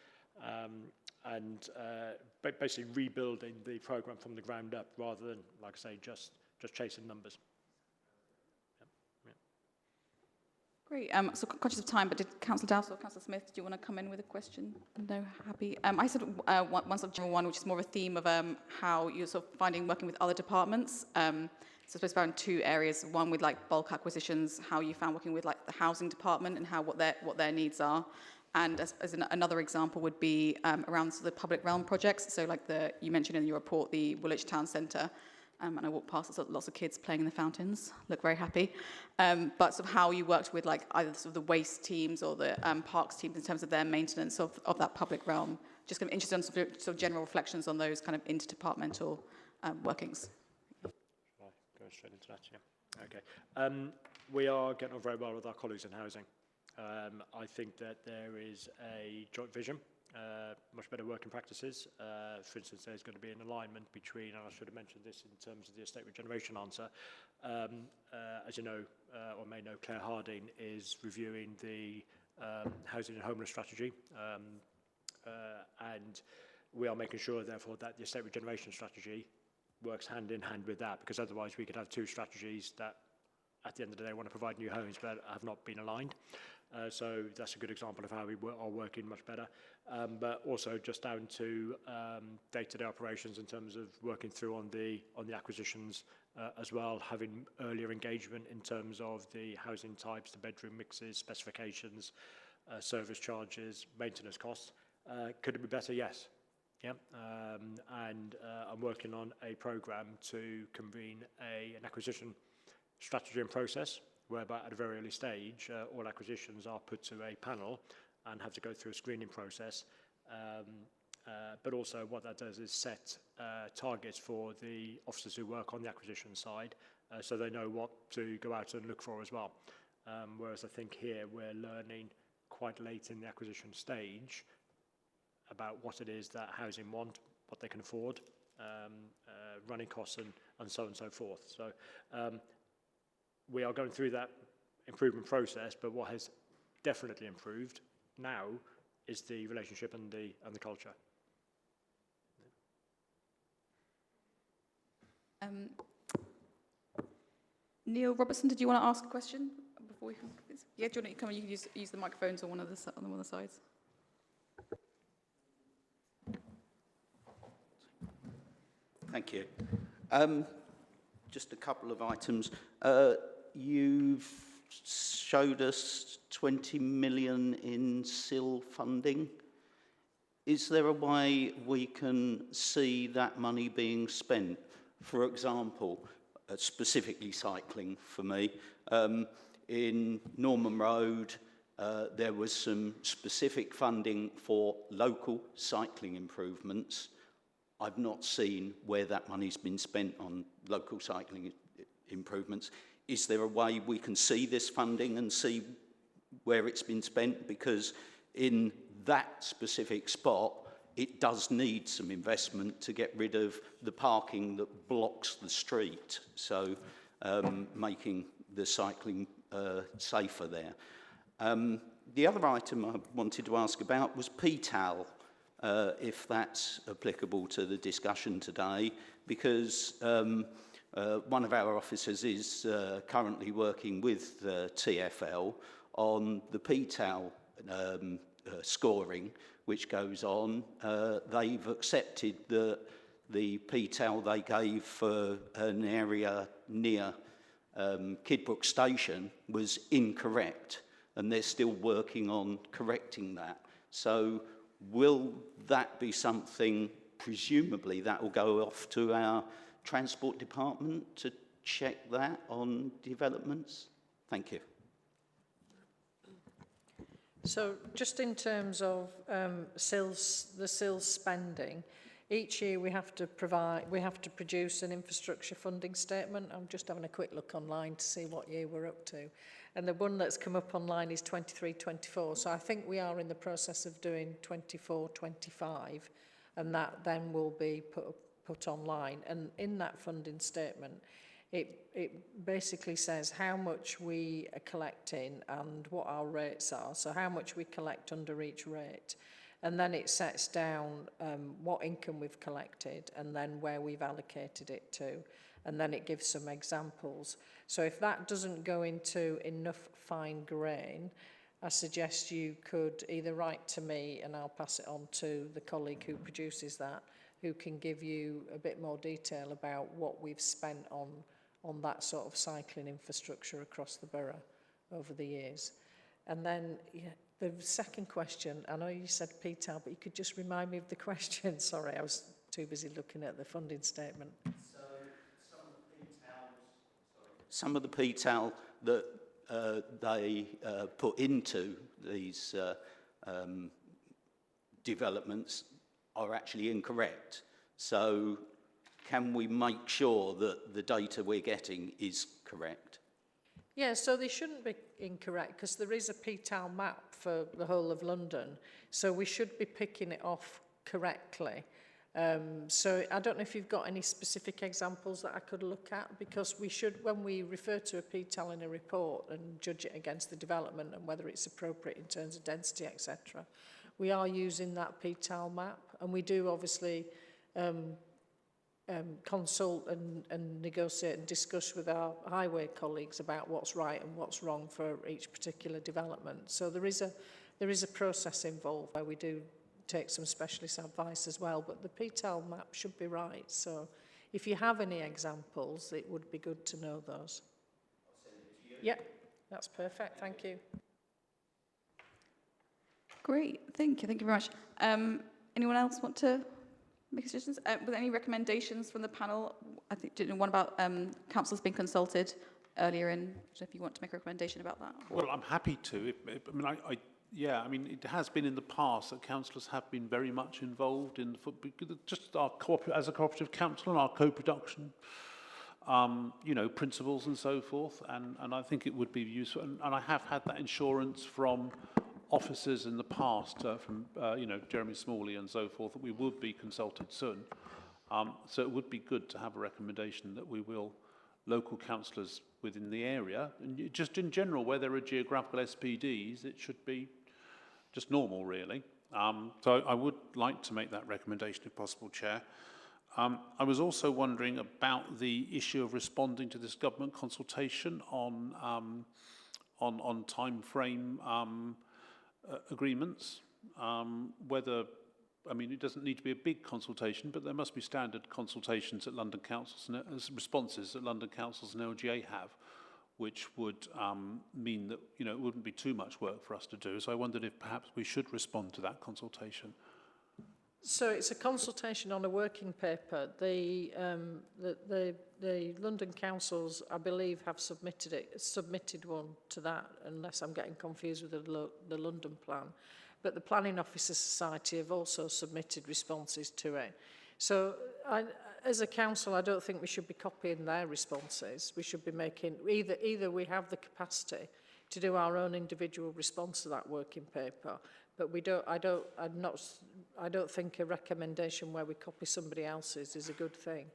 basically rebuilding the programme from the ground up rather than, like I say, just chasing numbers. Great. So conscious of time, but did Councillor Dowsall or Councillor Smith, do you want to come in with a question? No, happy. I said one sort of general one, which is more of a theme of how you're sort of finding working with other departments. So I suppose around two areas. One with like bulk acquisitions, how you found working with like the housing department and what their needs are. And another example would be around sort of the public realm projects. So like you mentioned in your report, the Woolwich Town Centre. And I walked past lots of kids playing in the fountains, look very happy. But sort of how you worked with like either sort of the waste teams or the parks teams in terms of their maintenance of that public realm. Just kind of interested in sort of general reflections on those kind of interdepartmental workings. Shall I go straight into that? Yeah. Okay. We are getting on very well with our colleagues in housing. I think that there is a joint vision. Much better working practices. For instance, there's going to be an alignment between, and I should have mentioned this in terms of the estate regeneration answer, as you know, or may know, Claire Harding is reviewing the housing and homeless strategy, and we are making sure, therefore, that the estate regeneration strategy works hand in hand with that, because otherwise we could have two strategies that, at the end of the day, want to provide new homes but have not been aligned. So that's a good example of how we are working much better. But also just down to day-to-day operations in terms of working through on the acquisitions as well, having earlier engagement in terms of the housing types, the bedroom mixes, specifications, service charges, maintenance costs. Could it be better? Yes. Yeah. And I'm working on a programme to convene an acquisition strategy and process, whereby at a very early stage, all acquisitions are put to a panel and have to go through a screening process. But also what that does is set targets for the officers who work on the acquisition side, so they know what to go out and look for as well. Whereas I think here we're learning quite late in the acquisition stage about what it is that housing want, what they can afford, running costs and so on and so forth. So we are going through that improvement process, but what has definitely improved now is the relationship and the culture. Neil Robertson, did you want to ask a question before we? Yeah, do you want to come? You can use the microphones on one of the sides. Thank you. Just a couple of items. You've showed us 20 million in SIL funding. Is there a way we can see that money being spent? For example, specifically cycling for me, in Norman Road, there was some specific funding for local cycling improvements. I've not seen where that money's been spent on local cycling improvements. Is there a way we can see this funding and see where it's been spent? Because in that specific spot, it does need some investment to get rid of the parking that blocks the street, so making the cycling safer there. The other item I wanted to ask about was PTAL, if that's applicable to the discussion today, because one of our officers is currently working with TfL on the PTAL scoring, which goes on. They've accepted that the PTAL they gave for an area near Kidbrooke Station was incorrect, and they're still working on correcting that. So will that be something, presumably that will go off to our Transport Department to check that on developments? Thank you. So just in terms of the SILS spending, each year we have to produce an infrastructure funding statement. I'm just having a quick look online to see what year we're up to. And the one that's come up online is 23-24. So I think we are in the process of doing 24-25, and that then will be put online. And in that funding statement, it basically says how much we are collecting and what our rates are, so how much we collect under each rate. And then it sets down what income we've collected and then where we've allocated it to. And then it gives some examples. So if that doesn't go into enough fine grain, I suggest you could either write to me and I'll pass it on to the colleague who produces that, who can give you a bit more detail about what we've spent on that sort of cycling infrastructure across the borough over the years. And then the second question, I know you said PTAL, but you could just remind me of the question. Sorry, I was too busy looking at the funding statement. So some of the PTAL that they put into these developments are actually incorrect. So can we make sure that the data we're getting is correct? Yeah, so they shouldn't be incorrect because there is a PTAL map for the whole of London. So we should be picking it off correctly. So I don't know if you've got any specific examples that I could look at, because we should, when we refer to a PTAL in a report and judge it against the development and whether it's appropriate in terms of density, etc., we are using that PTAL map, and we do obviously consult and negotiate and discuss with our highway colleagues about what's right and what's wrong for each particular development. So there is a process involved where we do take some specialist advice as well, but the PTAL map should be right. So if you have any examples, it would be good to know those. I'll send it to you. Yeah, that's perfect. Thank you. Great, thank you very much. Anyone else want to make suggestions? Were there any recommendations from the panel? I think didn't know one about councillors being consulted earlier in. So if you want to make a recommendation about that. Well, I'm happy to. Yeah, I mean, it has been in the past that councillors have been very much involved in just our as a cooperative council and our co-production, principles and so forth. And I think it would be useful. And I have had that assurance from officers in the past, from Jeremy Smalley and so forth, that we would be consulted soon. So it would be good to have a recommendation that we will, local councillors within the area, and just in general, where there are geographical SPDs, it should be just normal, really. So I would like to make that recommendation if possible, Chair. I was also wondering about the issue of responding to this government consultation on time frame agreements, whether, I mean, it doesn't need to be a big consultation, but there must be standard consultations at London Councils, responses that London Councils and LGA have, which would mean that, it wouldn't be too much work for us to do. So I wondered if perhaps we should respond to that consultation. So it's a consultation on a working paper. The London councils, I believe, have submitted one to that, unless I'm getting confused with the London plan. But the Planning Officers Society have also submitted responses to it. So as a council, I don't think we should be copying their responses. We should be making, either we have the capacity to do our own individual response to that working paper, but I don't think a recommendation where we copy somebody else's is a good thing.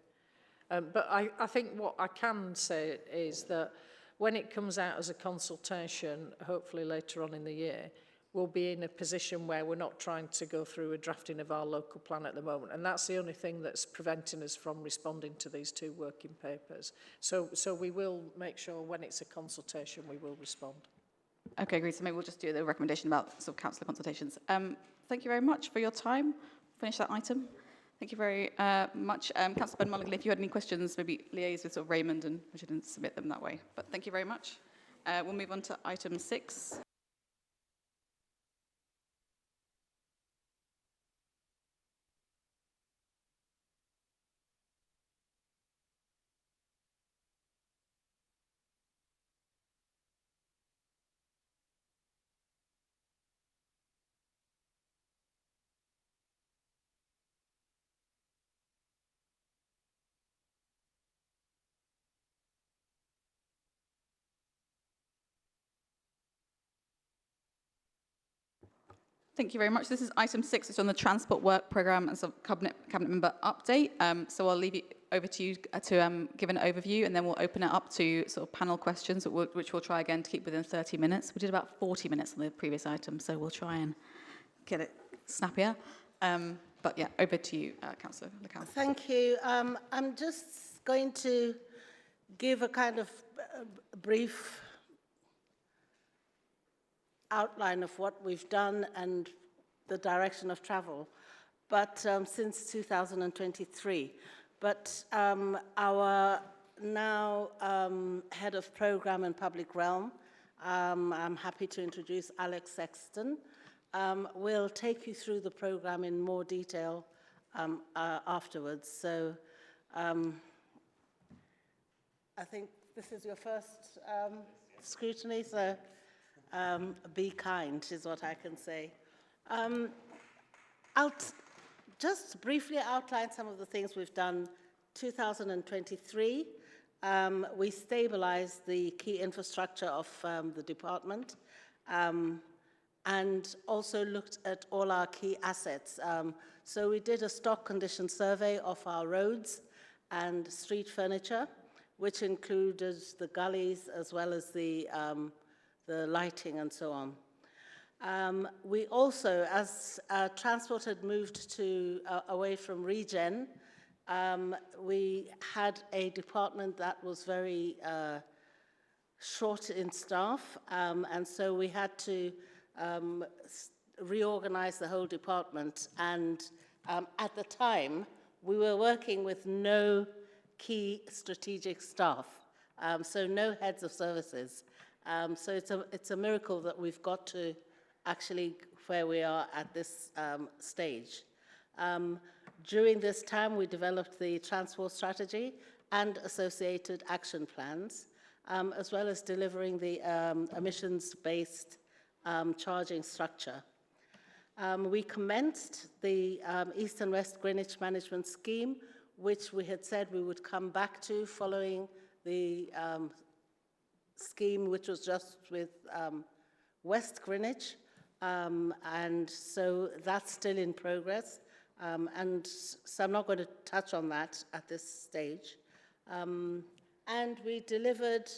But I think what I can say is that when it comes out as a consultation, hopefully later on in the year, we'll be in a position where we're not trying to go through a drafting of our local plan at the moment. And that's the only thing that's preventing us from responding to these two working papers. So we will make sure when it's a consultation, we will respond. Okay, great. So maybe we'll just do the recommendation about sort of councillor consultations. Thank you very much for your time. Finish that item. Thank you very much. Councillor Ben Mulligan, if you had any questions, maybe liaise with sort of Raymond, and we shouldn't submit them that way. But thank you very much. We'll move on to item 6. Thank you very much. This is item 6. It's on the Transport Work Programme and some cabinet member update. So I'll leave it over to you to give an overview, and then we'll open it up to sort of panel questions, which we'll try again to keep within 30 minutes. We did about 40 minutes on the previous item, so we'll try and get it snappier. But yeah, over to you, Councillor Lacan. Thank you. I'm just going to give a kind of brief outline of what we've done and the direction of travel, but since 2023. But our now head of program and public realm, I'm happy to introduce Alex Sexton, will take you through the program in more detail afterwards. So I think this is your first scrutiny, so be kind is what I can say. I'll just briefly outline some of the things we've done. 2023, we stabilized the key infrastructure of the department and also looked at all our key assets. So we did a stock condition survey of our roads and street furniture, which included the gullies as well as the lighting and so on. We also, as transport had moved to away from regen, we had a department that was very short in staff, and so we had to reorganize the whole department. And at the time, we were working with no key strategic staff, so no heads of services. So it's a miracle that we've got to actually where we are at this stage. During this time, we developed the transport strategy and associated action plans, as well as delivering the emissions-based charging structure. We commenced the East and West Greenwich Management Scheme, which we had said we would come back to following the scheme, which was just with West Greenwich. And so that's still in progress. And so I'm not going to touch on that at this stage. And we delivered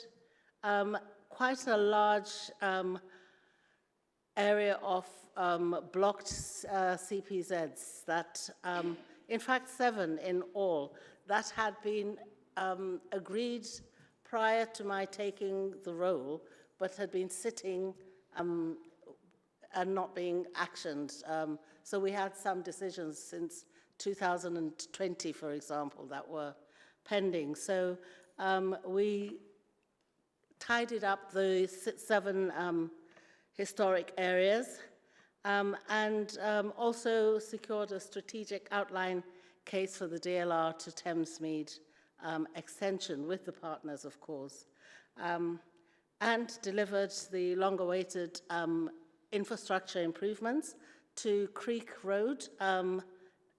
quite a large area of blocked CPZs that, in fact, 7 in all, that had been agreed prior to my taking the role, but had been sitting and not being actioned. So we had some decisions since 2020, for example, that were pending. So we tidied up the 7 historic areas and also secured a strategic outline case for the DLR to Thamesmead extension with the partners, of course, and delivered the long-awaited infrastructure improvements to Creek Road,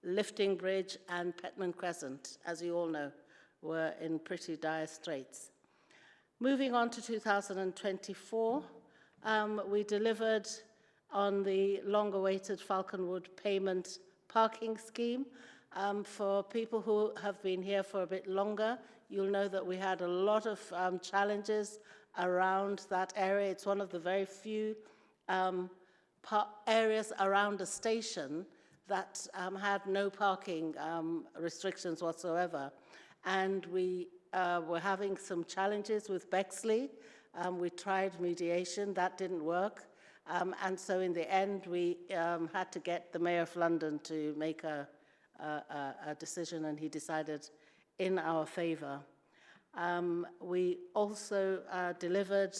Lifting Bridge, and Petman Crescent, as you all know, were in pretty dire straits. Moving on to 2024, we delivered on the long-awaited Falconwood payment parking scheme. For people who have been here for a bit longer, you'll know that we had a lot of challenges around that area. It's one of the very few areas around the station that had no parking restrictions whatsoever. And we were having some challenges with Bexley. We tried mediation, that didn't work. And so in the end, we had to get the Mayor of London to make a decision, and he decided in our favor. We also delivered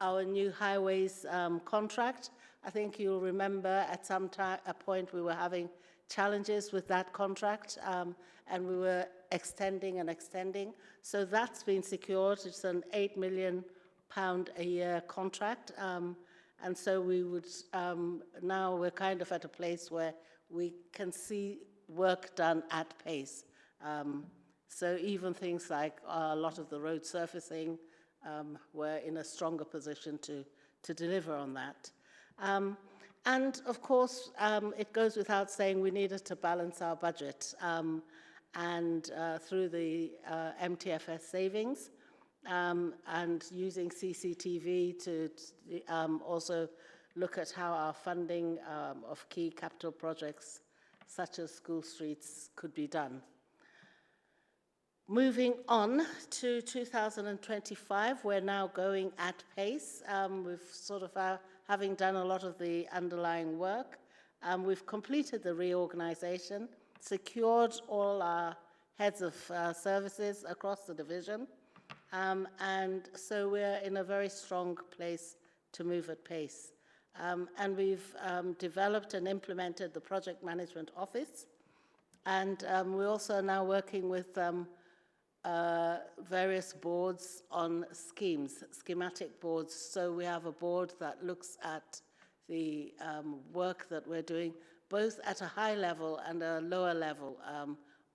our new highways contract. I think you'll remember at some point we were having challenges with that contract, and we were extending and extending. So that's been secured. It's an £8 million a year contract. And so we would, now we're kind of at a place where we can see work done at pace. So even things like a lot of the road surfacing, we're in a stronger position to deliver on that. And of course, it goes without saying we needed to balance our budget. And through the MTFS savings, and using CCTV to also look at how our funding of key capital projects such as school streets could be done. Moving on to 2025, we're now going at pace. We've sort of, having done a lot of the underlying work, we've completed the reorganization, secured all our heads of services across the division, and so we're in a very strong place to move at pace. And we've developed and implemented the project management office, and we're also now working with various boards on schemes, schematic boards. So we have a board that looks at the work that we're doing, both at a high level and a lower level,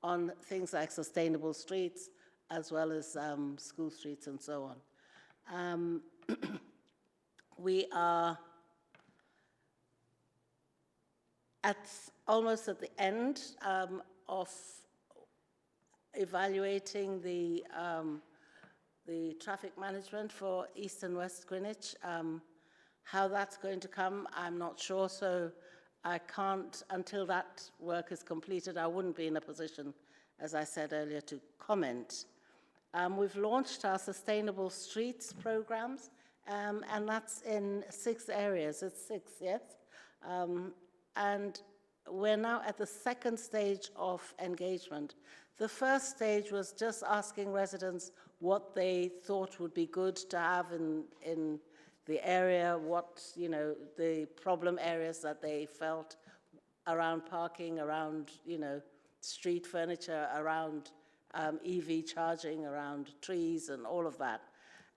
on things like sustainable streets, as well as school streets and so on. We are almost at the end of evaluating the traffic management for East and West Greenwich. How that's going to come, I'm not sure, so I can't, until that work is completed, I wouldn't be in a position, as I said earlier, to comment. We've launched our Sustainable Streets programs, and that's in 6 areas. It's 6, yes? And we're now at the second stage of engagement. The first stage was just asking residents what they thought would be good to have in the area, what, you know, the problem areas that they felt around parking, around, you know, street furniture, around EV charging, around trees and all of that.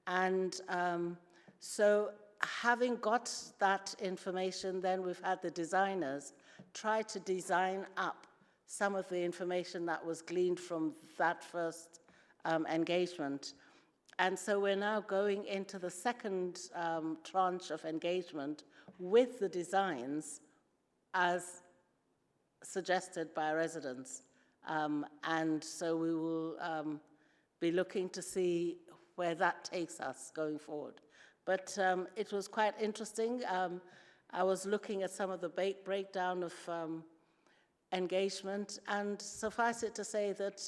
And so having got that information, then we've had the designers try to design up some of the information that was gleaned from that first engagement. And so we're now going into the second tranche of engagement with the designs as suggested by residents. And so we will be looking to see where that takes us going forward. But it was quite interesting. I was looking at some of the breakdown of engagement, and suffice it to say that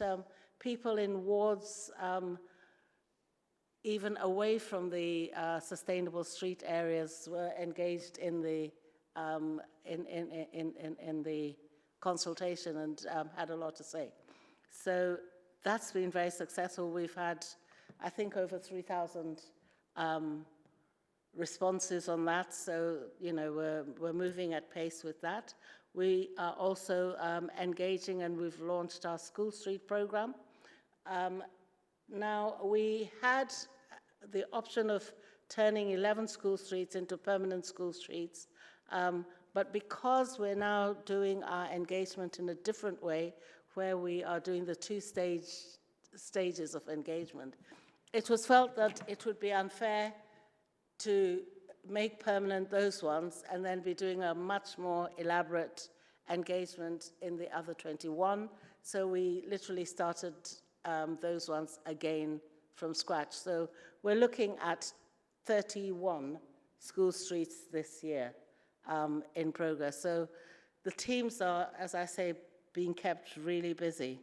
people in wards even away from the sustainable street areas were engaged in the consultation and had a lot to say. So that's been very successful. We've had, I think, over 3,000 responses on that. So, you know, we're moving at pace with that. We are also engaging, and we've launched our School Street program. Now, we had the option of turning 11 school streets into permanent school streets, but because we're now doing our engagement in a different way, where we are doing the 2 stages of engagement, it was felt that it would be unfair to make permanent those ones and then be doing a much more elaborate engagement in the other 21. So we literally started those ones again from scratch. So we're looking at 31 school streets this year in progress. So the teams are, as I say, being kept really busy.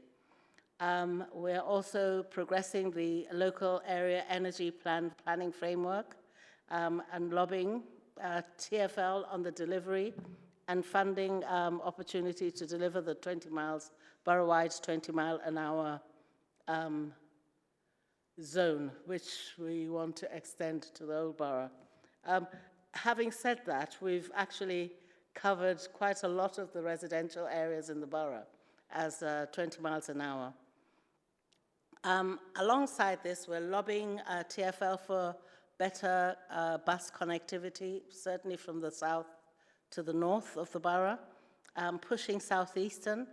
We're also progressing the local area energy planning framework and lobbying TfL on the delivery and funding opportunity to deliver the 20 miles, borough-wide 20-mile-an-hour zone, which we want to extend to the old borough. Having said that, we've actually covered quite a lot of the residential areas in the borough as 20 miles an hour. Alongside this, we're lobbying TfL for better bus connectivity, certainly from the south to the north of the borough, pushing Southeastern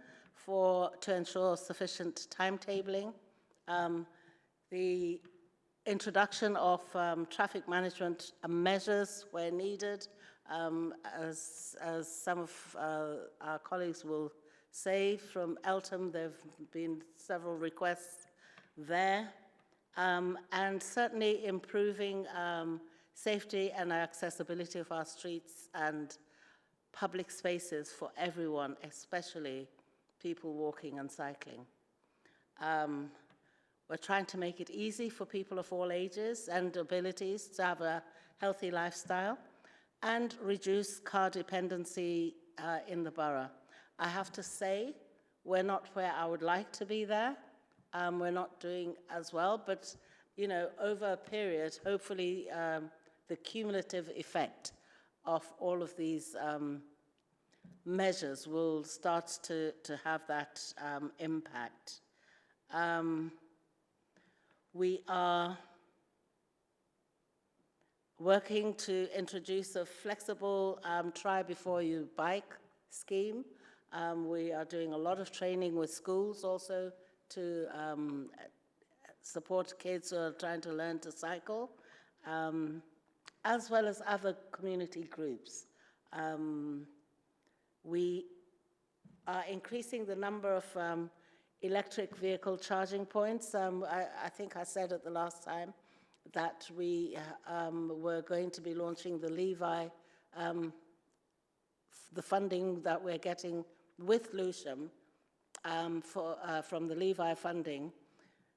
to ensure sufficient timetabling, the introduction of traffic management measures where needed, as some of our colleagues will say from Eltham, there have been several requests there, and certainly improving safety and accessibility of our streets and public spaces for everyone, especially people walking and cycling. We're trying to make it easy for people of all ages and abilities to have a healthy lifestyle and reduce car dependency in the borough. I have to say, we're not where I would like to be there. We're not doing as well, but you know, over a period, hopefully the cumulative effect of all of these measures will start to have that impact. We are working to introduce a flexible try before you bike scheme. We are doing a lot of training with schools also to support kids who are trying to learn to cycle, as well as other community groups. We are increasing the number of electric vehicle charging points. I think I said it the last time that we were going to be launching the Levi, the funding that we're getting with Lewisham from the Levi funding.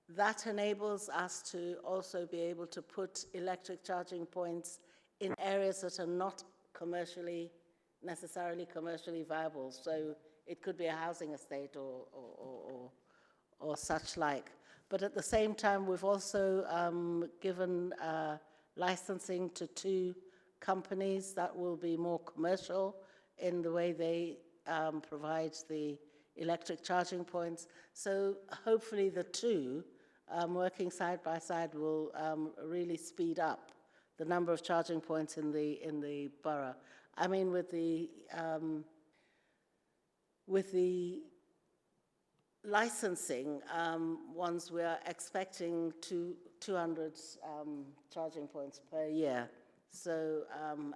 That enables us to also be able to put electric charging points in areas that are not necessarily commercially viable. So it could be a housing estate or such like. But at the same time, we've also given licensing to 2 companies that will be more commercial in the way they provide the electric charging points. So hopefully the 2 working side by side will really speed up the number of charging points in the borough. I mean, with the licensing ones, we are expecting 200 charging points per year. So,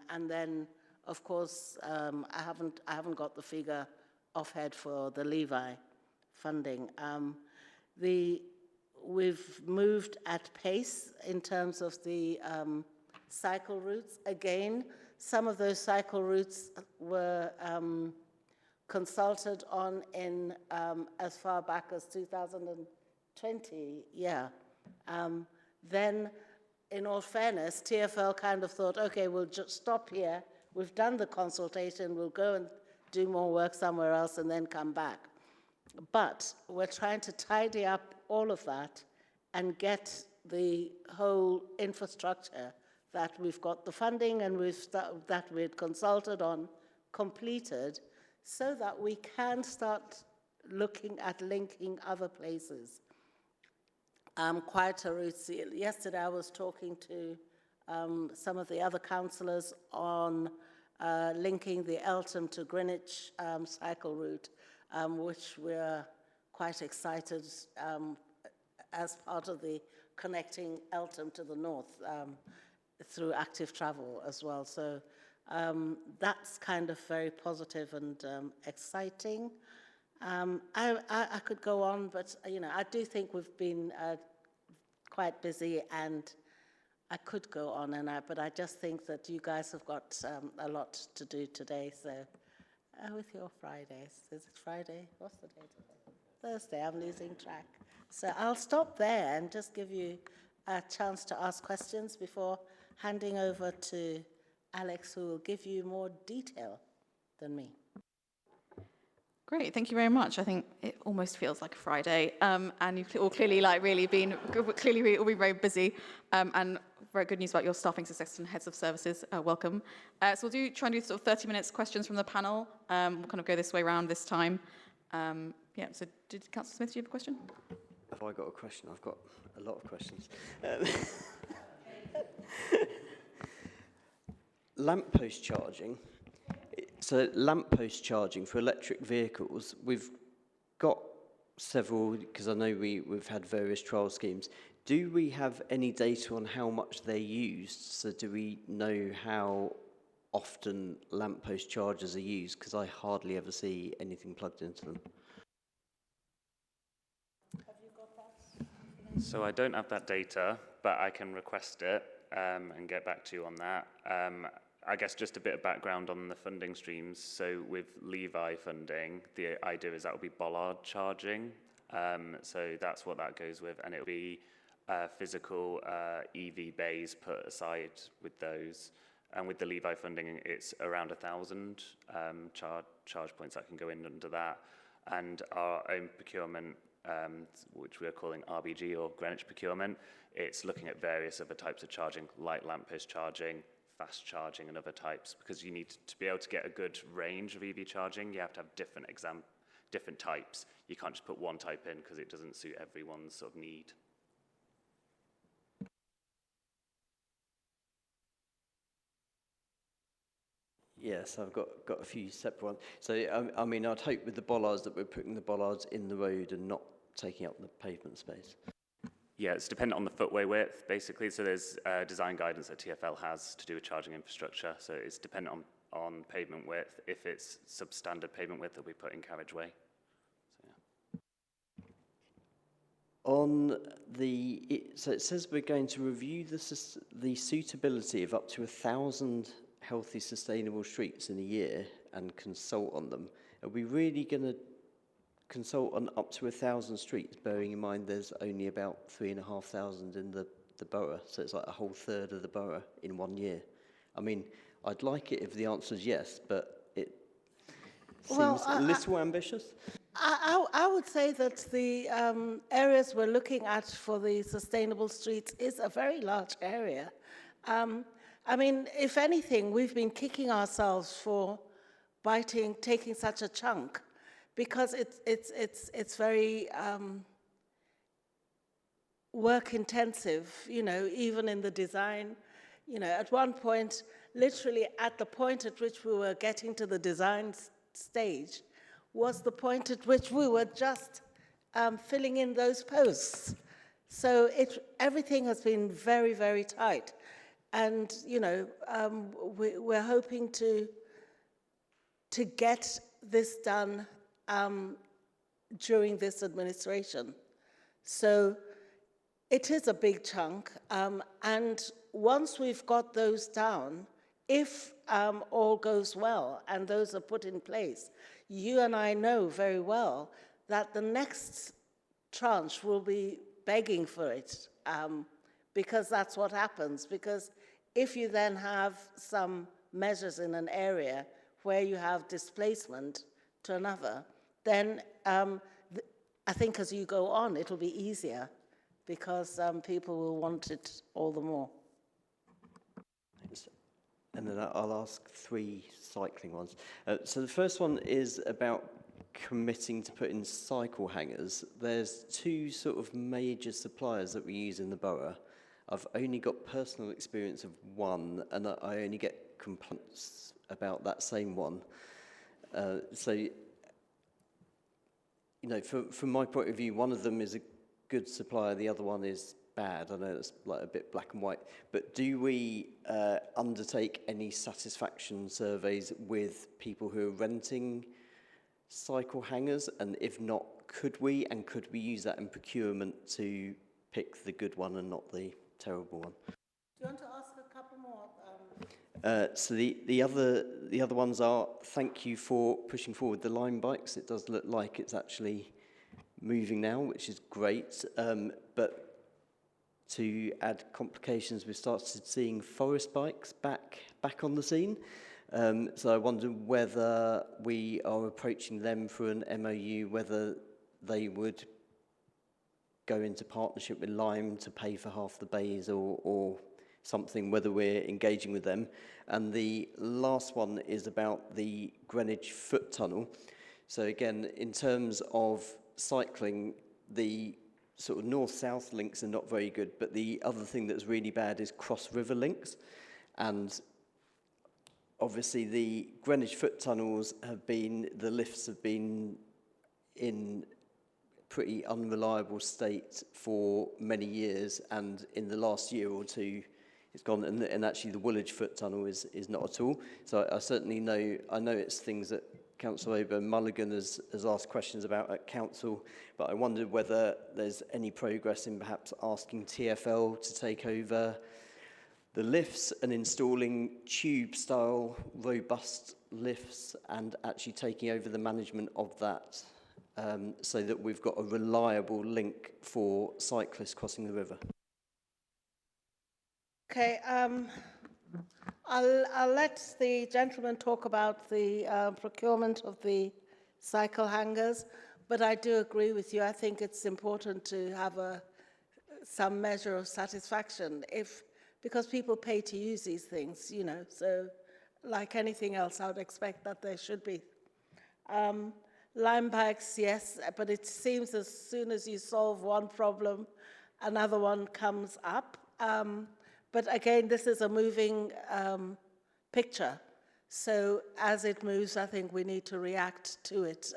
and then, of course, I haven't got the figure offhand for the Levi funding. We've moved at pace in terms of the cycle routes. Again, some of those cycle routes were consulted on in as far back as 2020, yeah. Then, in all fairness, TfL kind of thought, okay, we'll just stop here. We've done the consultation, we'll go and do more work somewhere else and then come back. But we're trying to tidy up all of that and get the whole infrastructure that we've got the funding and that we've consulted on completed, so that we can start looking at linking other places. Quieter routes. Yesterday I was talking to some of the other councillors on linking the Eltham to Greenwich cycle route, which we're quite excited as part of the connecting Eltham to the north through active travel as well. So that's kind of very positive and exciting. I could go on, but you know, I do think we've been quite busy, and I could go on, but I just think that you guys have got a lot to do today. So with your Fridays, is it Friday? What's the date today? Thursday. I'm losing track. So I'll stop there and just give you a chance to ask questions before handing over to Alex, who will give you more detail than me. Great, thank you very much. I think it almost feels like a Friday, and you've all clearly all been very busy, and very good news about your staffing success and heads of services. Welcome. So we'll try and do sort of 30 minutes questions from the panel. We'll kind of go this way around this time. Yeah. So did Councillor Smith, do you have a question? Have I got a question? I've got a lot of questions. Lamppost charging. So lamppost charging for electric vehicles, we've got several, because I know we've had various trial schemes. Do we have any data on how much they're used? So do we know how often lamppost chargers are used? Because I hardly ever see anything plugged into them. So I don't have that data, but I can request it. and get back to you on that. I guess just a bit of background on the funding streams. So with Levi funding, the idea is that will be bollard charging. So that's what that goes with, and it'll be physical EV bays put aside with those. And with the Levi funding, it's around 1,000 charge points that can go in under that. And our own procurement, which we are calling RBG or Greenwich procurement, it's looking at various other types of charging, like lamppost charging, fast charging and other types, because you need to be able to get a good range of EV charging. You have to have different types. You can't just put one type in because it doesn't suit everyone's sort of need. Yes, I've got a few separate ones. So, I mean, I'd hope with the bollards that we're putting the bollards in the road and not taking up the pavement space. Yeah, it's dependent on the footway width, basically. So there's design guidance that TfL has to do with charging infrastructure. So it's dependent on pavement width. If it's substandard pavement width, it'll be put in carriageway. So, yeah. On so it says we're going to review the suitability of up to 1,000 healthy, sustainable streets in a year and consult on them. Are we really going to consult on up to 1,000 streets, bearing in mind there's only about 3,500 in the borough, so it's like a whole third of the borough in 1 year? I mean, I'd like it if the answer is yes, but it seems a little ambitious. I would say that the areas we're looking at for the sustainable streets is a very large area. I mean, if anything, we've been kicking ourselves for taking such a chunk, because it's very work intensive, you know, even in the design. You know, at one point, literally at the point at which we were getting to the design stage, was the point at which we were just filling in those posts. So everything has been very, very tight. And, you know, we're hoping to get this done during this administration. So it is a big chunk. And once we've got those down, if all goes well and those are put in place, you and I know very well that the next tranche will be begging for it, because that's what happens. Because if you then have some measures in an area where you have displacement to another, then I think as you go on, it'll be easier, because people will want it all the more. And then I'll ask 3 cycling ones. So the first one is about committing to put in cycle hangers. There's 2 sort of major suppliers that we use in the borough. I've only got personal experience of one, and I only get complaints about that same one. So, you know, from my point of view, one of them is a good supplier, the other one is bad. I know it's like a bit black and white, but do we undertake any satisfaction surveys with people who are renting cycle hangers? And if not, could we use that in procurement to pick the good one and not the terrible one? Do you want to ask a couple more? So the other ones are, thank you for pushing forward the Lime bikes. It does look like it's actually moving now, which is great. But to add complications, we've started seeing forest bikes back on the scene. So I wonder whether we are approaching them for an MOU, whether they would go into partnership with Lime to pay for half the bays or something, whether we're engaging with them. And the last one is about the Greenwich foot tunnel. So again, in terms of cycling, the sort of north-south links are not very good, but the other thing that's really bad is cross-river links. And obviously the Greenwich foot tunnels the lifts have been in pretty unreliable state for many years, and in the last year or two it's gone, and actually the Woolwich foot tunnel is not at all. So I certainly know, it's things that Councillor Mulligan has asked questions about at council, but I wondered whether there's any progress in perhaps asking TfL to take over the lifts and installing tube-style robust lifts and actually taking over the management of that so that we've got a reliable link for cyclists crossing the river. Okay, I'll let the gentleman talk about the procurement of the cycle hangers, but I do agree with you. I think it's important to have some measure of satisfaction because people pay to use these things, you know, so like anything else, I would expect that there should be. Lime bikes, yes, but it seems as soon as you solve one problem, another one comes up. But again, this is a moving picture. So as it moves, I think we need to react to it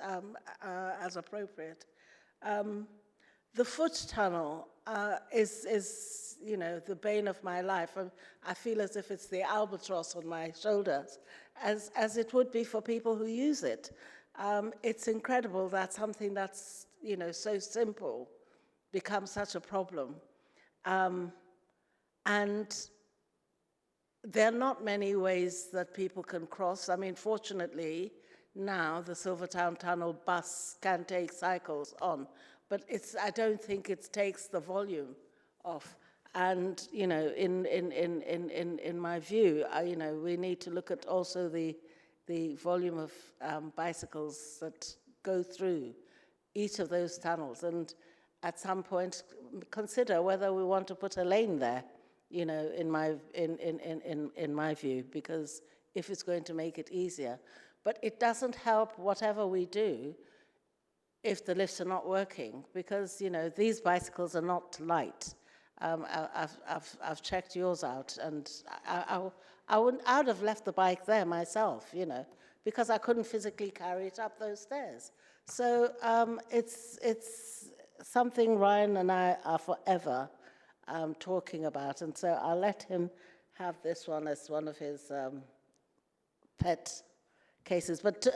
as appropriate. The foot tunnel is, you know, the bane of my life. I feel as if it's the albatross on my shoulders, as it would be for people who use it. It's incredible that something that's, you know, so simple becomes such a problem. And there are not many ways that people can cross. I mean, fortunately, now the Silvertown Tunnel bus can take cycles on, but I don't think it takes the volume off. And, you know, in my view, you know, we need to look at also the volume of bicycles that go through each of those tunnels, and at some point consider whether we want to put a lane there, you know, in my view, because if it's going to make it easier. But it doesn't help whatever we do if the lifts are not working, because, you know, these bicycles are not light. I've checked yours out, and I would have left the bike there myself, you know, because I couldn't physically carry it up those stairs. So it's something Ryan and I are forever talking about, and so I'll let him have this one as one of his pet cases. But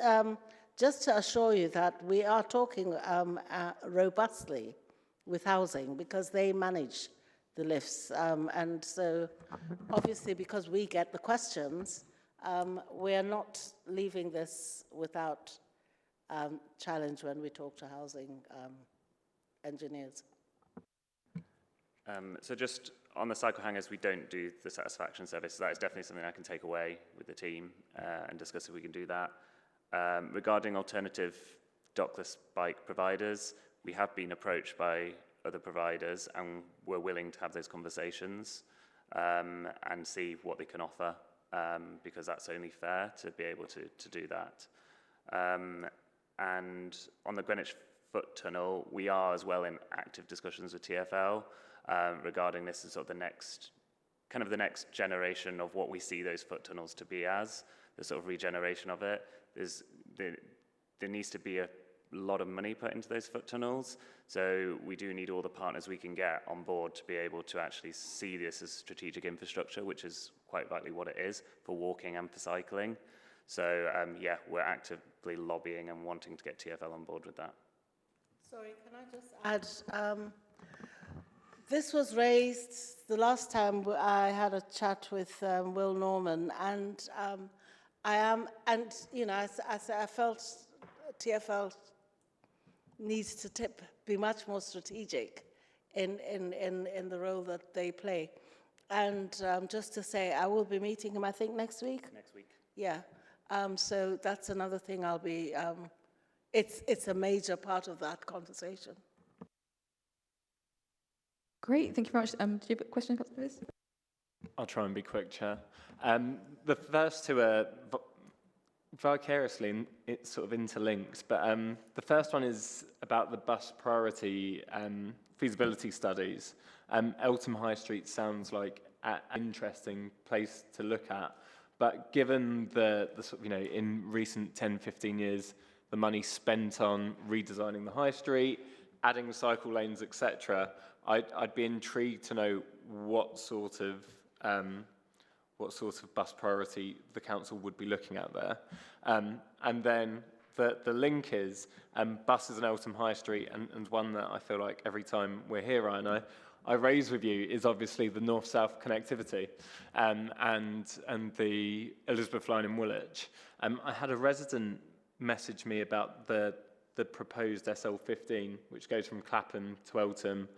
just to assure you that we are talking robustly with housing, because they manage the lifts, and so obviously because we get the questions, we are not leaving this without challenge when we talk to housing engineers. So just on the cycle hangers, we don't do the satisfaction service. So that is definitely something I can take away with the team and discuss if we can do that. Regarding alternative dockless bike providers, we have been approached by other providers, and we're willing to have those conversations and see what they can offer, because that's only fair to be able to do that. And on the Greenwich Foot Tunnel, we are as well in active discussions with TfL regarding this as sort of the next generation of what we see those foot tunnels to be as, the sort of regeneration of it. There needs to be a lot of money put into those foot tunnels, so we do need all the partners we can get on board to be able to actually see this as strategic infrastructure, which is quite rightly what it is for walking and for cycling. So yeah, we're actively lobbying and wanting to get TfL on board with that. Sorry, can I just add, this was raised the last time I had a chat with Will Norman, and you know, I felt TfL needs to be much more strategic in the role that they play. And just to say, I will be meeting him, I think, next week? Next week. Yeah. So that's another thing I'll be, it's a major part of that conversation. Great, thank you very much. Do you have a question, Councillor Lewis? I'll try and be quick, Chair. The first two are vicariously sort of interlinked, but the first one is about the bus priority feasibility studies. Eltham High Street sounds like an interesting place to look at, but given the sort of, you know, in recent 10, 15 years, the money spent on redesigning the high street, adding cycle lanes, etc., I'd be intrigued to know what sort of bus priority the council would be looking at there. And then the link is buses in Eltham High Street, and one that I feel like every time we're here, Ryan, I raise with you is obviously the north-south connectivity and the Elizabeth line in Woolwich. I had a resident message me about the proposed SL15, which goes from Clapham to Eltham,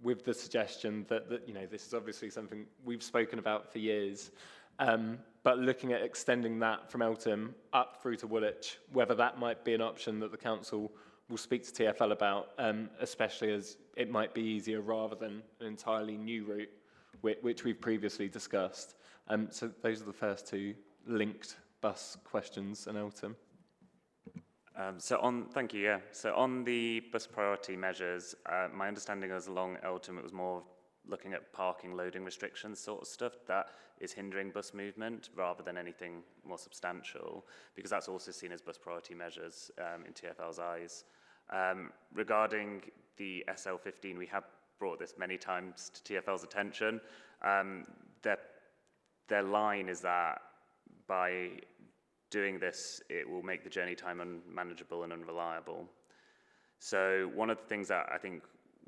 with the suggestion that you know, this is obviously something we've spoken about for years, but looking at extending that from Eltham up through to Woolwich, whether that might be an option that the council will speak to TfL about, especially as it might be easier rather than an entirely new route, which we've previously discussed. So those are the first two linked bus questions in Eltham. Thank you, yeah. So on the bus priority measures, my understanding is along Eltham, it was more looking at parking, loading restrictions sort of stuff that is hindering bus movement rather than anything more substantial, because that's also seen as bus priority measures in TfL's eyes. Regarding the SL15, we have brought this many times to TfL's attention. Their line is that by doing this, it will make the journey time unmanageable and unreliable. So one of the things that I think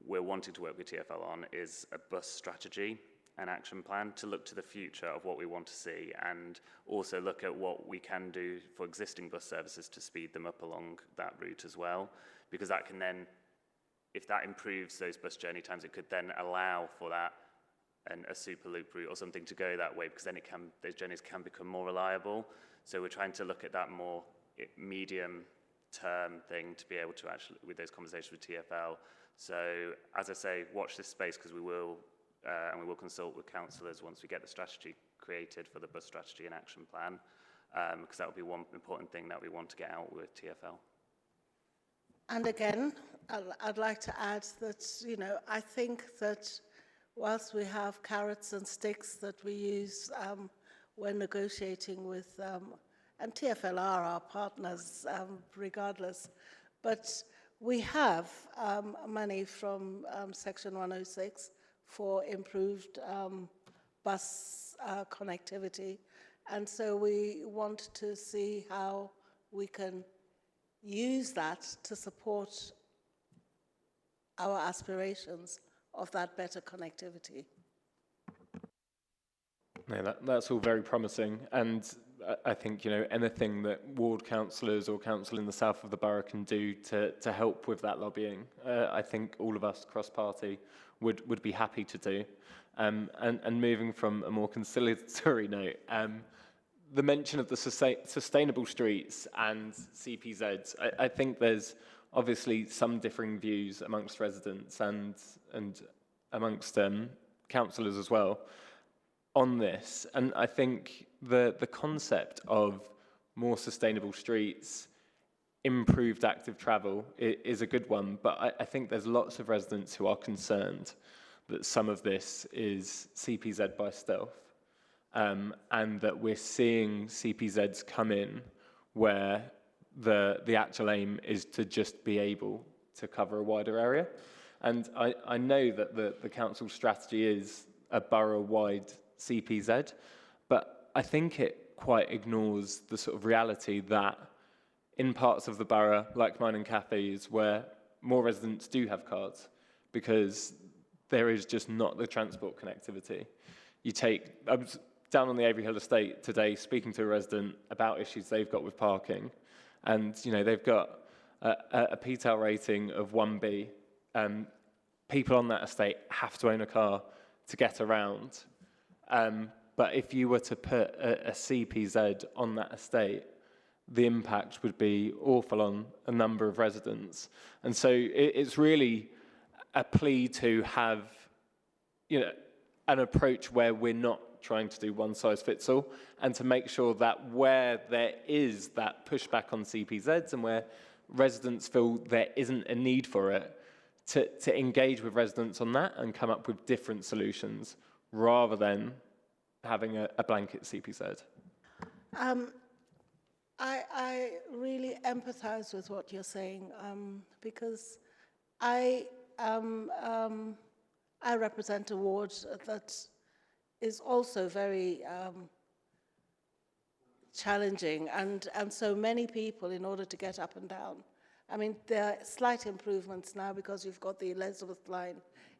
we're wanting to work with TfL on is a bus strategy and action plan to look to the future of what we want to see, and also look at what we can do for existing bus services to speed them up along that route as well, because that can then, if that improves those bus journey times, it could then allow for that and a super loop route or something to go that way, because then those journeys can become more reliable. So we're trying to look at that more medium-term thing to be able to actually, with those conversations with TfL. So as I say, watch this space, because we will consult with councillors once we get the strategy created for the bus strategy and action plan, because that will be one important thing that we want to get out with TfL. And again, I'd like to add that, you know, I think that whilst we have carrots and sticks that we use when negotiating with, and TfL are our partners regardless, but we have money from Section 106 for improved bus connectivity, and so we want to see how we can use that to support our aspirations of that better connectivity. No, that's all very promising, and I think, you know, anything that ward councillors or council in the south of the borough can do to help with that lobbying, I think all of us cross-party would be happy to do. And moving from a more conciliatory note, the mention of the sustainable streets and CPZs, I think there's obviously some differing views amongst residents and amongst councillors as well on this. And I think the concept of more sustainable streets, improved active travel is a good one, but I think there's lots of residents who are concerned that some of this is CPZ by stealth, and that we're seeing CPZs come in where the actual aim is to just be able to cover a wider area. And I know that the council strategy is a borough-wide CPZ, but I think it quite ignores the sort of reality that in parts of the borough, like mine and Kathy's, where more residents do have cars, because there is just not the transport connectivity. I was down on the Avery Hill estate today speaking to a resident about issues they've got with parking, and you know, they've got a PTAL rating of 1B. People on that estate have to own a car to get around. But if you were to put a CPZ on that estate, the impact would be awful on a number of residents. And so it's really a plea to have, you know, an approach where we're not trying to do one size fits all, and to make sure that where there is that pushback on CPZs and where residents feel there isn't a need for it, to engage with residents on that and come up with different solutions rather than having a blanket CPZ. I really empathize with what you're saying, because I represent a ward that is also very challenging, and so many people, in order to get up and down. I mean, there are slight improvements now because you've got the Elizabeth line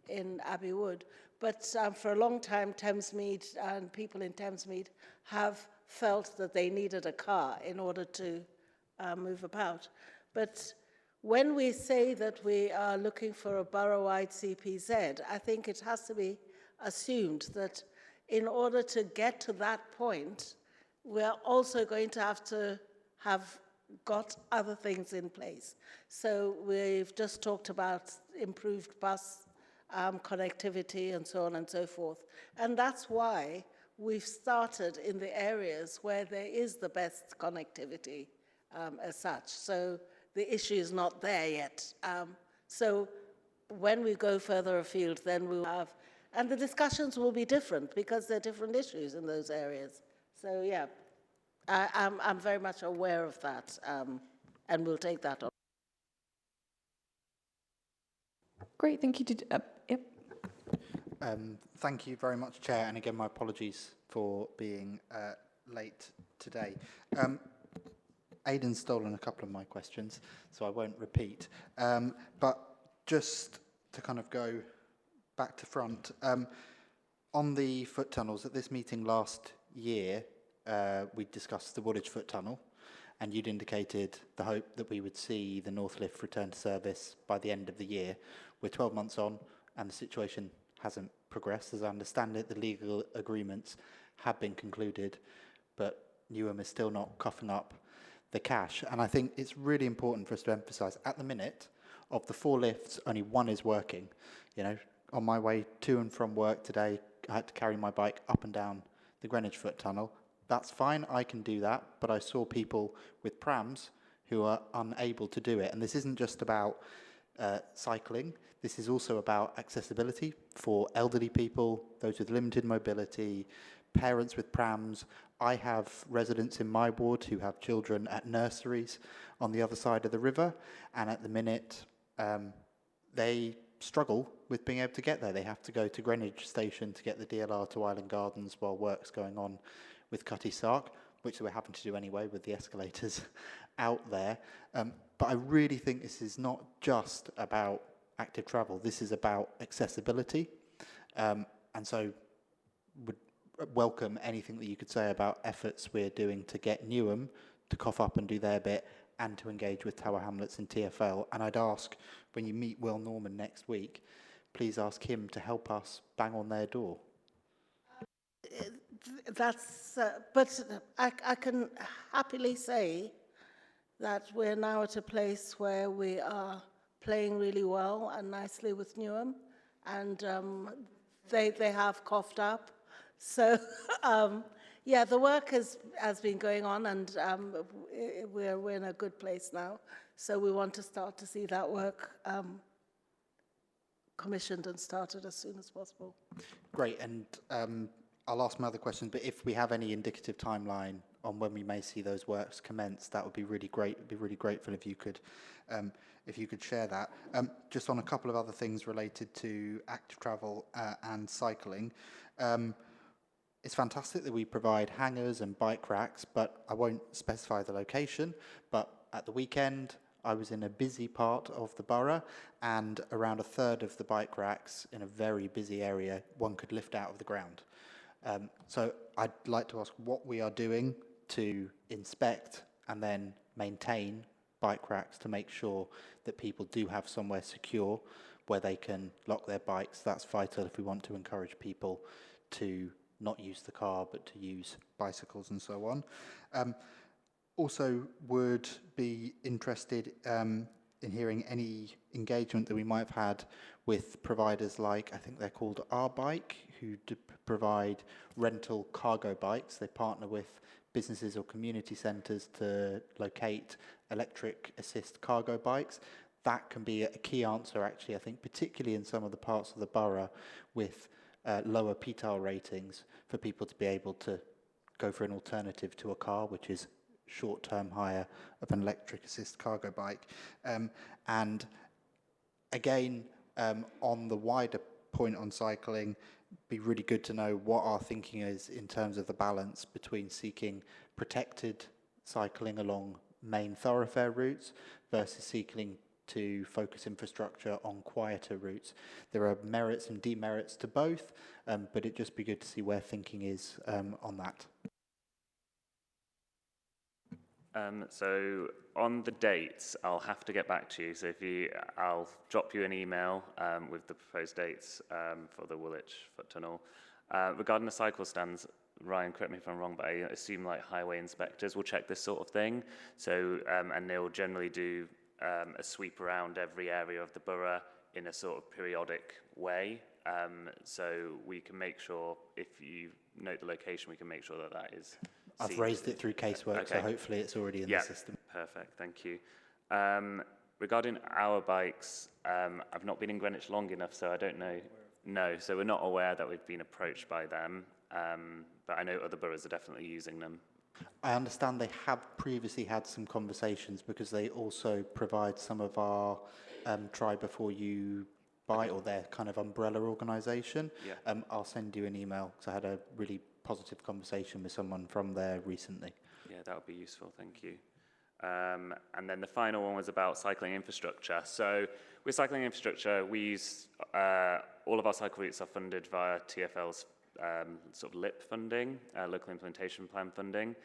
in Abbey Wood. But for a long time, Thamesmead and people in Thamesmead have felt that they needed a car in order to move about. But when we say that we are looking for a borough-wide CPZ, I think it has to be assumed that in order to get to that point, we're also going to have got other things in place. So we've just talked about improved bus connectivity and so on and so forth. And that's why we've started in the areas where there is the best connectivity as such. So the issue is not there yet. So when we go further afield, then we'll have, and the discussions will be different because there are different issues in those areas. So yeah, I'm very much aware of that, and we'll take that on. Great, thank you. Yep. Thank you very much, Chair, and again, my apologies for being late today. Aidan's stolen a couple of my questions, so I won't repeat. But just to kind of go back to front, on the foot tunnels, at this meeting last year, we discussed the Woolwich Foot Tunnel, and you'd indicated the hope that we would see the North Lift return to service by the end of the year. We're 12 months on, and the situation hasn't progressed. As I understand it, the legal agreements have been concluded, but Newham is still not coughing up the cash. And I think it's really important for us to emphasise, at the minute, of the 4 lifts, only 1 is working. You know, on my way to and from work today, I had to carry my bike up and down the Greenwich Foot Tunnel. That's fine, I can do that, but I saw people with prams who are unable to do it. And this isn't just about cycling, this is also about accessibility for elderly people, those with limited mobility, parents with prams. I have residents in my ward who have children at nurseries on the other side of the river, and at the minute they struggle with being able to get there. They have to go to Greenwich Station to get the DLR to Island Gardens while work's going on with Cutty Sark, which we're having to do anyway with the escalators out there. But I really think this is not just about active travel. This is about accessibility. And so would welcome anything that you could say about efforts we're doing to get Newham to cough up and do their bit and to engage with Tower Hamlets and TfL. And I'd ask, when you meet Will Norman next week, please ask him to help us bang on their door. That's, but I can happily say that we're now at a place where we are playing really well and nicely with Newham, and they have coughed up. So yeah, the work has been going on, and we're in a good place now. So we want to start to see that work commissioned and started as soon as possible. Great, and I'll ask my other questions, but if we have any indicative timeline on when we may see those works commence, that would be really great. I'd be really grateful if you could share that. Just on a couple of other things related to active travel and cycling. It's fantastic that we provide hangars and bike racks, but I won't specify the location. But at the weekend, I was in a busy part of the borough, and around a third of the bike racks in a very busy area, one could lift out of the ground. So I'd like to ask what we are doing to inspect and then maintain bike racks to make sure that people do have somewhere secure where they can lock their bikes. That's vital if we want to encourage people to not use the car but to use bicycles and so on. Also would be interested in hearing any engagement that we might have had with providers like, I think they're called Our Bike, who provide rental cargo bikes. They partner with businesses or community centres to locate electric assist cargo bikes. That can be a key answer, actually, I think, particularly in some of the parts of the borough with lower PTAR ratings, for people to be able to go for an alternative to a car, which is short-term hire of an electric assist cargo bike. And again, on the wider point on cycling, be really good to know what our thinking is in terms of the balance between seeking protected cycling along main thoroughfare routes versus seeking to focus infrastructure on quieter routes. There are merits and demerits to both, but it'd just be good to see where thinking is on that. So on the dates, I'll have to get back to you. So I'll drop you an email with the proposed dates for the Woolwich Foot Tunnel. Regarding the cycle stands, Ryan, correct me if I'm wrong, but I assume like highway inspectors will check this sort of thing. So, and they'll generally do a sweep around every area of the borough in a sort of periodic way. So we can make sure, if you note the location, we can make sure that that is I've seen. raised it through casework, so hopefully it's already in the system. Perfect, thank you. Regarding our bikes, I've not been in Greenwich long enough, so I don't know. No, so we're not aware that we've been approached by them, but I know other boroughs are definitely using them. I understand they have previously had some conversations because they also provide some of our try before you buy, or their kind of umbrella organisation. Yeah. I'll send you an email because I had a really positive conversation with someone from there recently. Yeah, that would be useful, thank you. And then the final one was about cycling infrastructure. So with cycling infrastructure, we use, all of our cycle routes are funded via TfL's sort of LIP funding, local implementation plan funding.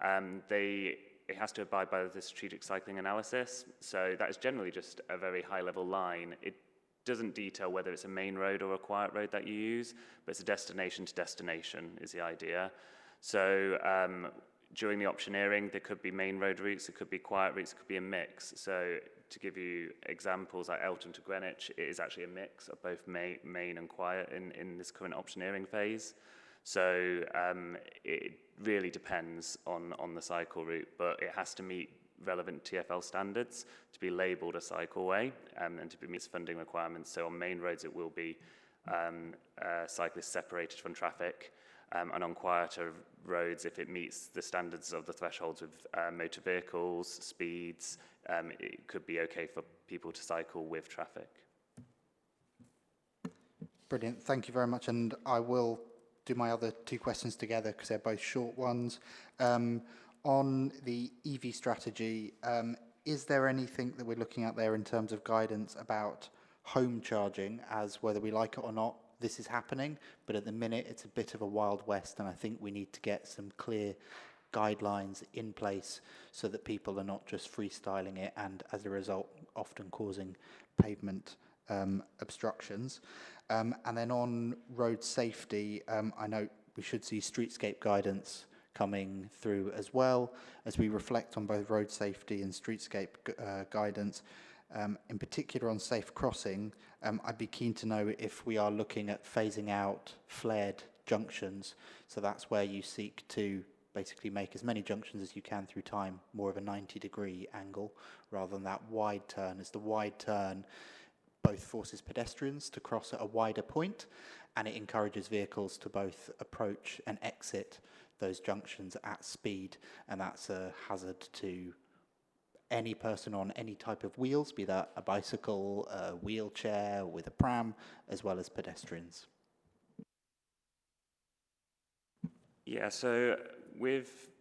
It has to abide by the strategic cycling analysis. So that is generally just a very high level line. It doesn't detail whether it's a main road or a quiet road that you use, but it's a destination to destination is the idea. So during the optioneering, there could be main road routes, it could be quiet routes, it could be a mix. So to give you examples, like Elton to Greenwich, it is actually a mix of both main and quiet in this current optioneering phase. So it really depends on the cycle route, but it has to meet relevant TfL standards to be labelled a cycleway and to meet its funding requirements. So on main roads, it will be cyclists separated from traffic. And on quieter roads, if it meets the standards of the thresholds with motor vehicles, speeds, it could be okay for people to cycle with traffic. Brilliant, thank you very much. And I will do my other two questions together because they're both short ones. On the EV strategy, is there anything that we're looking at there in terms of guidance about home charging, as whether we like it or not, this is happening, but at the minute it's a bit of a wild west, and I think we need to get some clear guidelines in place so that people are not just freestyling it and as a result often causing pavement obstructions. And then on road safety, I know we should see streetscape guidance coming through as well as we reflect on both road safety and streetscape guidance. In particular on safe crossing, I'd be keen to know if we are looking at phasing out flared junctions. So that's where you seek to basically make as many junctions as you can through time, more of a 90-degree angle, rather than that wide turn, as the wide turn both forces pedestrians to cross at a wider point, and it encourages vehicles to both approach and exit those junctions at speed, and that's a hazard to any person on any type of wheels, be that a bicycle, a wheelchair, with a pram, as well as pedestrians. Yeah, so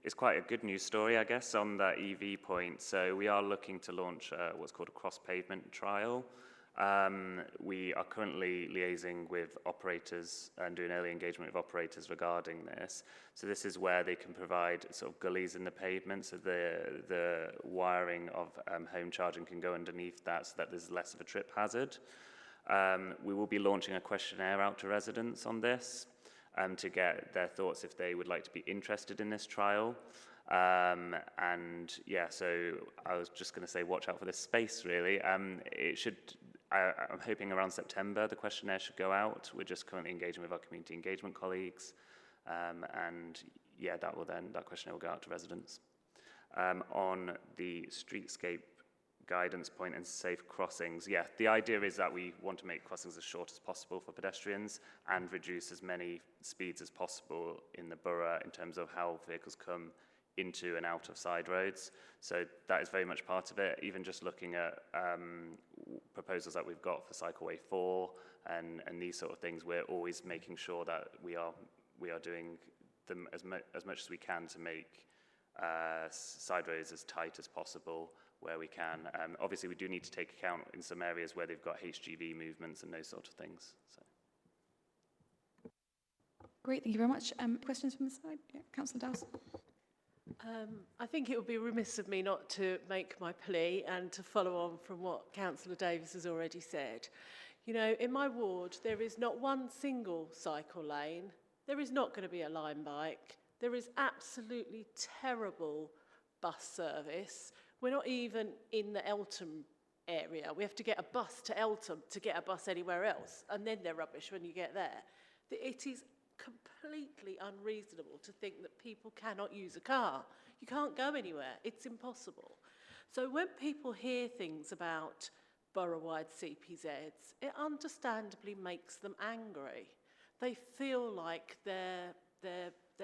it's quite a good news story, I guess, on that EV point. So we are looking to launch what's called a cross-pavement trial. We are currently liaising with operators and doing early engagement with operators regarding this. So this is where they can provide sort of gullies in the pavement, so the wiring of home charging can go underneath that so that there's less of a trip hazard. We will be launching a questionnaire out to residents on this to get their thoughts if they would like to be interested in this trial. And yeah, so I was just going to say watch out for this space, really. It should... I'm hoping around September the questionnaire should go out. We're just currently engaging with our community engagement colleagues, and yeah, that questionnaire will go out to residents. On the streetscape guidance point and safe crossings, yeah, the idea is that we want to make crossings as short as possible for pedestrians and reduce as many speeds as possible in the borough in terms of how vehicles come into and out of side roads. So that is very much part of it. Even just looking at proposals that we've got for Cycleway 4 and these sort of things, we're always making sure that we are doing them as much as we can to make side roads as tight as possible where we can. Obviously, we do need to take account in some areas where they've got HGV movements and those sort of things. So. Great, thank you very much. Questions from the side? Yeah, Councillor Dowse. I think it would be remiss of me not to make my plea and to follow on from what Councillor Davis has already said. You know, in my ward, there is not one single cycle lane. There is not going to be a line bike. There is absolutely terrible bus service. We're not even in the Eltham area. We have to get a bus to Eltham to get a bus anywhere else, and then they're rubbish when you get there. It is completely unreasonable to think that people cannot use a car. You can't go anywhere. It's impossible. So when people hear things about borough-wide CPZs, it understandably makes them angry. They feel like their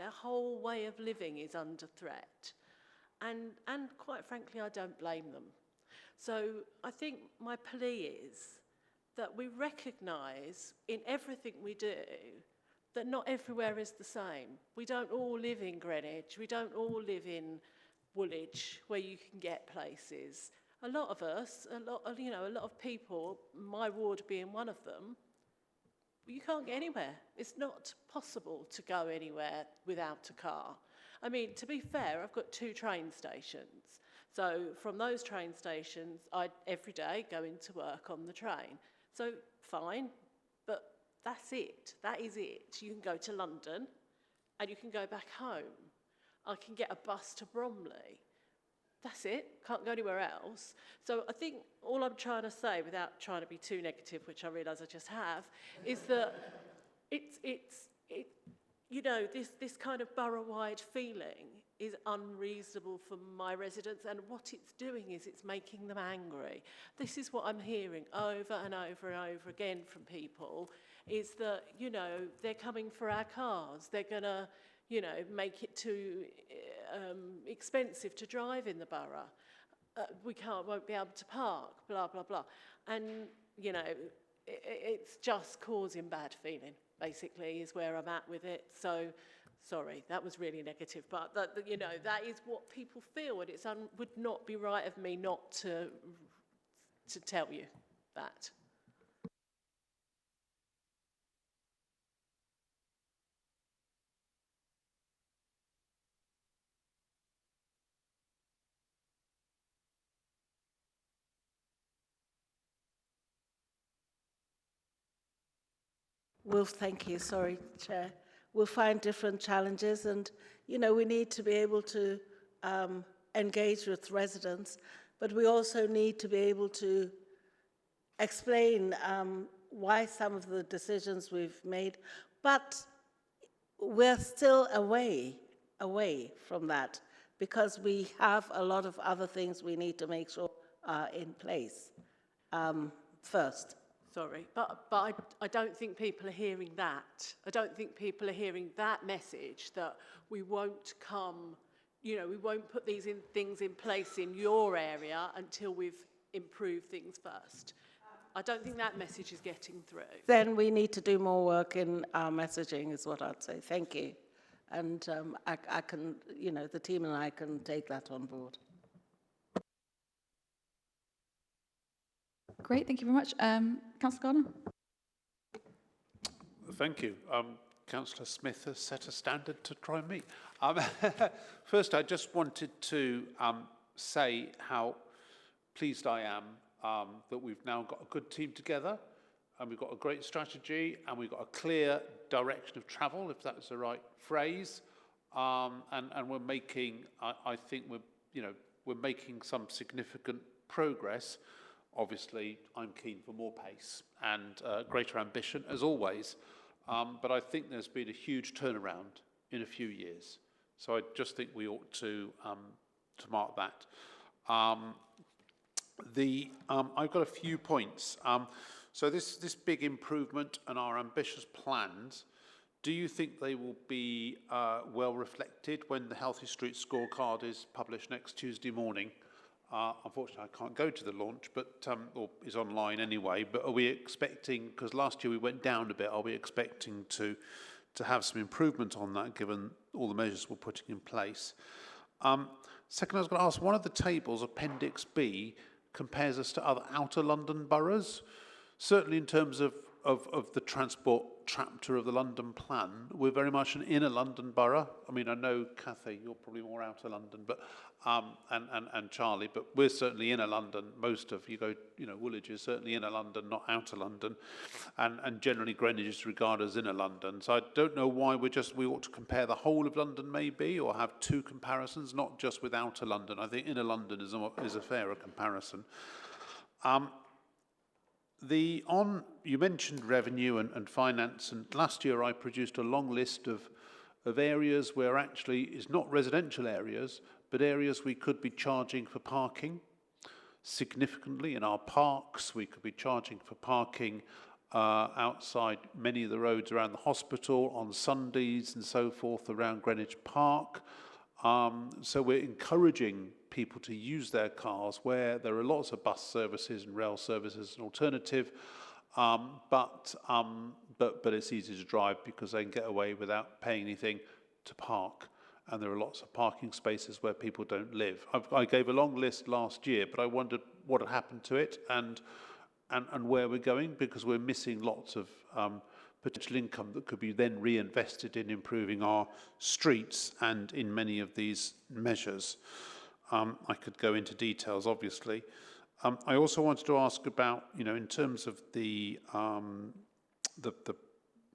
whole way of living is under threat. And quite frankly, I don't blame them. So I think my plea is that we recognise in everything we do that not everywhere is the same. We don't all live in Greenwich. We don't all live in Woolwich, where you can get places. A lot of us, a lot of people, my ward being one of them, you can't get anywhere. It's not possible to go anywhere without a car. I mean, to be fair, I've got 2 train stations. So from those train stations, I every day go into work on the train. So fine, but that's it. That is it. You can go to London and you can go back home. I can get a bus to Bromley. That's it. Can't go anywhere else. So I think all I'm trying to say, without trying to be too negative, which I realise I just have, is that this kind of borough-wide feeling is unreasonable for my residents, and what it's doing is it's making them angry. This is what I'm hearing over and over and over again from people, is that, you know, they're coming for our cars. They're going to, you know, make it too expensive to drive in the borough. Won't be able to park, blah, blah, blah. And, you know, it's just causing bad feeling, basically, is where I'm at with it. So, sorry, that was really negative. But, you know, that is what people feel, and it would not be right of me not to tell you that. Thank you, sorry, Chair. We'll find different challenges, and, you know, we need to be able to engage with residents, but we also need to be able to explain why some of the decisions we've made, but we're still away from that, because we have a lot of other things we need to make sure are in place first. Sorry, but I don't think people are hearing that. I don't think people are hearing that message, that we won't come, you know, we won't put these things in place in your area until we've improved things first. I don't think that message is getting through. Then we need to do more work in our messaging, is what I'd say. Thank you. And I can, you know, the team and I can take that on board. Great, thank you very much. Councillor Gardner. Thank you. Councillor Smith has set a standard to try and meet. First, I just wanted to say how pleased I am that we've now got a good team together, and we've got a great strategy, and we've got a clear direction of travel, if that's the right phrase, and we're making, I think we're making some significant progress. Obviously, I'm keen for more pace and greater ambition, as always. But I think there's been a huge turnaround in a few years. So I just think we ought to mark that. I've got a few points. So this big improvement and our ambitious plans, do you think they will be well reflected when the Healthy Street scorecard is published next Tuesday morning? Unfortunately, I can't go to the launch, but or is online anyway. But are we expecting? Because last year we went down a bit. Are we expecting to have some improvement on that, given all the measures we're putting in place? Second, I was going to ask, one of the tables, Appendix B, compares us to other outer London boroughs. Certainly in terms of the transport chapter of the London plan, we're very much an inner London borough. I mean, I know, Cathy, you're probably more outer London, but and Charlie, but we're certainly inner London. Most of you go, you know, Woolwich is certainly inner London, not outer London, and generally Greenwich is regarded as inner London. So I don't know why we ought to compare the whole of London maybe, or have two comparisons, not just with outer London. I think inner London is a fairer comparison. You mentioned revenue and finance, and last year I produced a long list of areas where actually it's not residential areas, but areas we could be charging for parking significantly. In our parks, we could be charging for parking outside many of the roads around the hospital, on Sundays and so forth around Greenwich Park. So we're encouraging people to use their cars where there are lots of bus services and rail services as an alternative, but it's easy to drive because they can get away without paying anything to park. And there are lots of parking spaces where people don't live. I gave a long list last year, but I wondered what had happened to it and where we're going, because we're missing lots of potential income that could be then reinvested in improving our streets and in many of these measures. I could go into details, obviously. I also wanted to ask about, you know, in terms of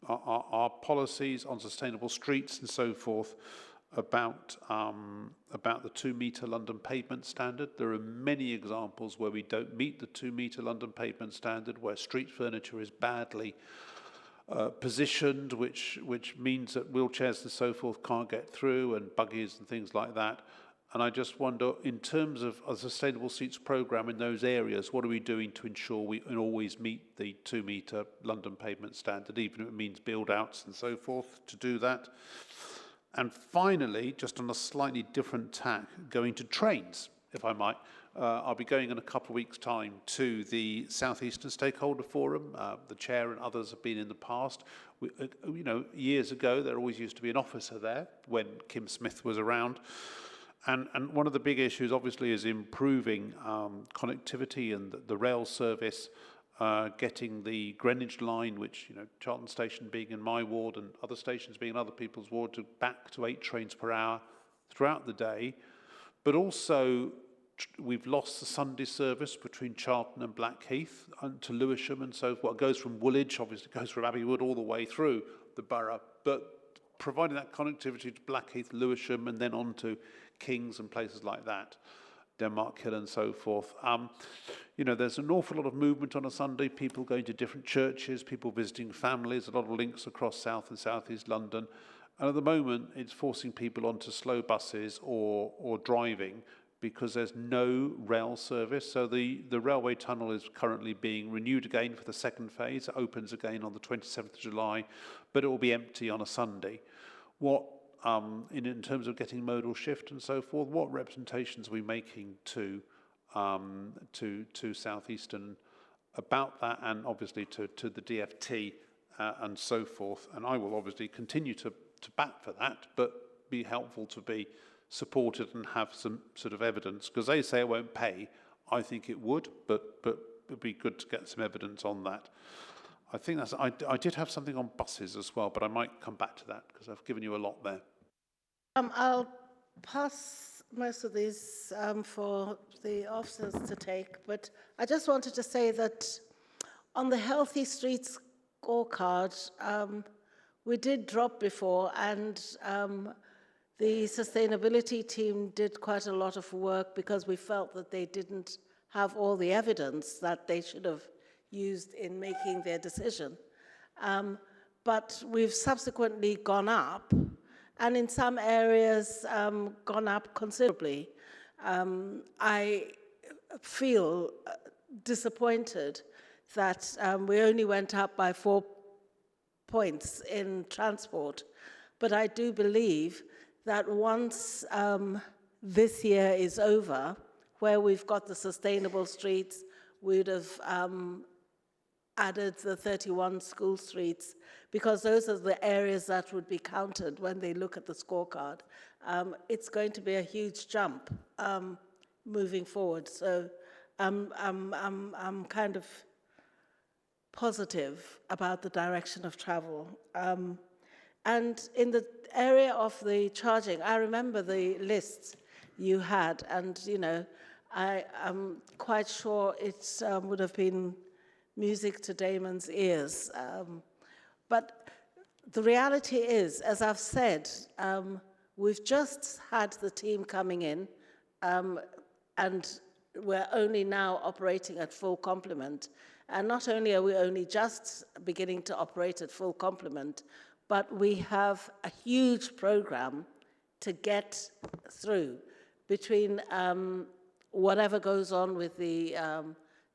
our policies on sustainable streets and so forth, about the 2-metre London pavement standard. There are many examples where we don't meet the 2-metre London pavement standard, where street furniture is badly positioned, which means that wheelchairs and so forth can't get through, and buggies and things like that. And I just wonder, in terms of a sustainable streets programme in those areas, what are we doing to ensure we always meet the 2-metre London pavement standard, even if it means build-outs and so forth to do that? And finally, just on a slightly different tack, going to trains, if I might. I'll be going in a couple of weeks' time to the South Eastern Stakeholder Forum. The chair and others have been in the past. You know, years ago, there always used to be an officer there when Kim Smith was around. And one of the big issues, obviously, is improving connectivity and the rail service, getting the Greenwich line, which, you know, Charlton Station being in my ward and other stations being in other people's ward, back to 8 trains per hour throughout the day. But also, we've lost the Sunday service between Charlton and Blackheath and to Lewisham and so forth. It goes from Woolwich, obviously, it goes from Abbeywood all the way through the borough. But providing that connectivity to Blackheath, Lewisham, and then on to Kings and places like that, Denmark Hill and so forth. You know, there's an awful lot of movement on a Sunday, people going to different churches, people visiting families, a lot of links across South and South East London. And at the moment, it's forcing people onto slow buses or driving because there's no rail service. So the railway tunnel is currently being renewed again for the second phase. It opens again on the 27th of July, but it will be empty on a Sunday. What in terms of getting modal shift and so forth, what representations are we making to Southeastern about that, and obviously to the DFT and so forth? And I will obviously continue to bat for that, but be helpful to be supported and have some sort of evidence, because they say it won't pay. I think it would, but it'd be good to get some evidence on that. I think that's. I did have something on buses as well, but I might come back to that because I've given you a lot there. I'll pass most of these for the officers to take, but I just wanted to say that on the Healthy Streets scorecard, we did drop before, and the sustainability team did quite a lot of work because we felt that they didn't have all the evidence that they should have used in making their decision. But we've subsequently gone up, and in some areas gone up considerably. I feel disappointed that we only went up by 4 points in transport, but I do believe that once this year is over, where we've got the sustainable streets, we'd have added the 31 school streets, because those are the areas that would be counted when they look at the scorecard. It's going to be a huge jump moving forward. So I'm kind of positive about the direction of travel. And in the area of the charging, I remember the lists you had, and I'm quite sure it would have been music to Damon's ears. But the reality is, as I've said, we've just had the team coming in, and we're only now operating at full complement. And not only are we only just beginning to operate at full complement, but we have a huge program to get through between whatever goes on with the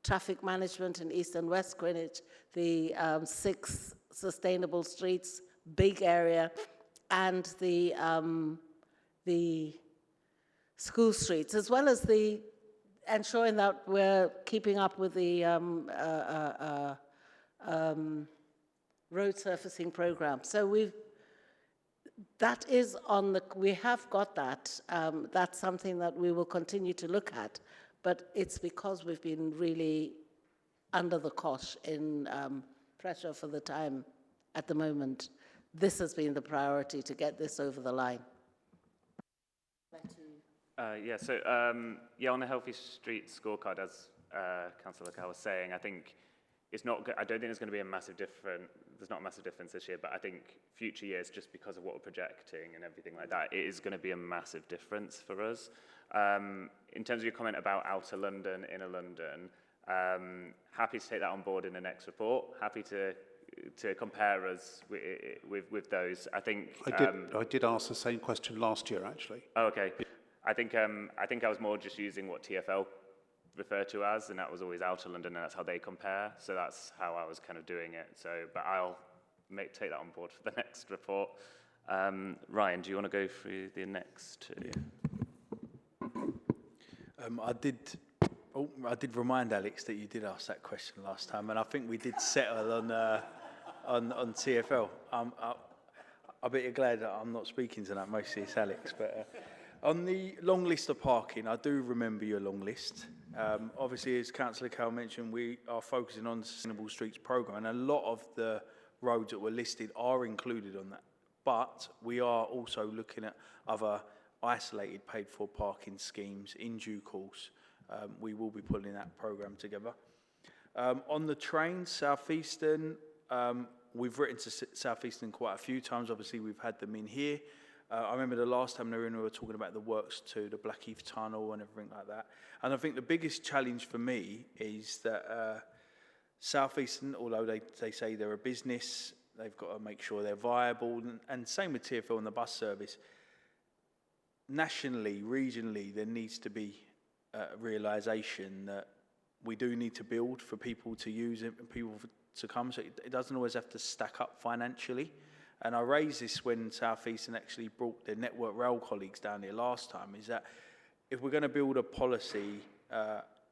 traffic management in East and West Greenwich, the 6 sustainable streets, big area, and the school streets, as well as the ensuring that we're keeping up with the road surfacing program. So we have got that. That's something that we will continue to look at, but it's because we've been really under the cosh in pressure for the time at the moment. This has been the priority to get this over the line. On the Healthy Street scorecard, as Councillor Cow was saying, I think it's not. I don't think there's going to be a massive difference. There's not a massive difference this year, but I think future years, just because of what we're projecting and everything like that, it is going to be a massive difference for us. In terms of your comment about outer London, inner London, happy to take that on board in the next report. Happy to compare us with those. I think I did ask the same question last year, actually. Oh, okay. I think I was more just using what TfL referred to as, and that was always outer London, and that's how they compare. So that's how I was kind of doing it. So, but I'll take that on board for the next report. Ryan, do you want to go through the next two? I did remind Alex that you did ask that question last time, and I think we did settle on TfL. I bet you're glad that I'm not speaking to that. Mostly it's Alex, but. On the long list of parking, I do remember your long list. Obviously, as Councillor Cowell mentioned, we are focusing on the Sustainable Streets programme, and a lot of the roads that were listed are included on that. But we are also looking at other isolated paid-for parking schemes in due course. We will be pulling that programme together. On the trains, South Eastern, we've written to South Eastern quite a few times. Obviously, we've had them in here. I remember the last time they were in, we were talking about the works to the Blackheath Tunnel and everything like that. And I think the biggest challenge for me is that South Eastern, although they say they're a business, they've got to make sure they're viable. And same with TfL and the bus service. Nationally, regionally, there needs to be a realisation that we do need to build for people to use it and people to come. So it doesn't always have to stack up financially. And I raised this when South Eastern actually brought their Network Rail colleagues down here last time, is that if we're going to build a policy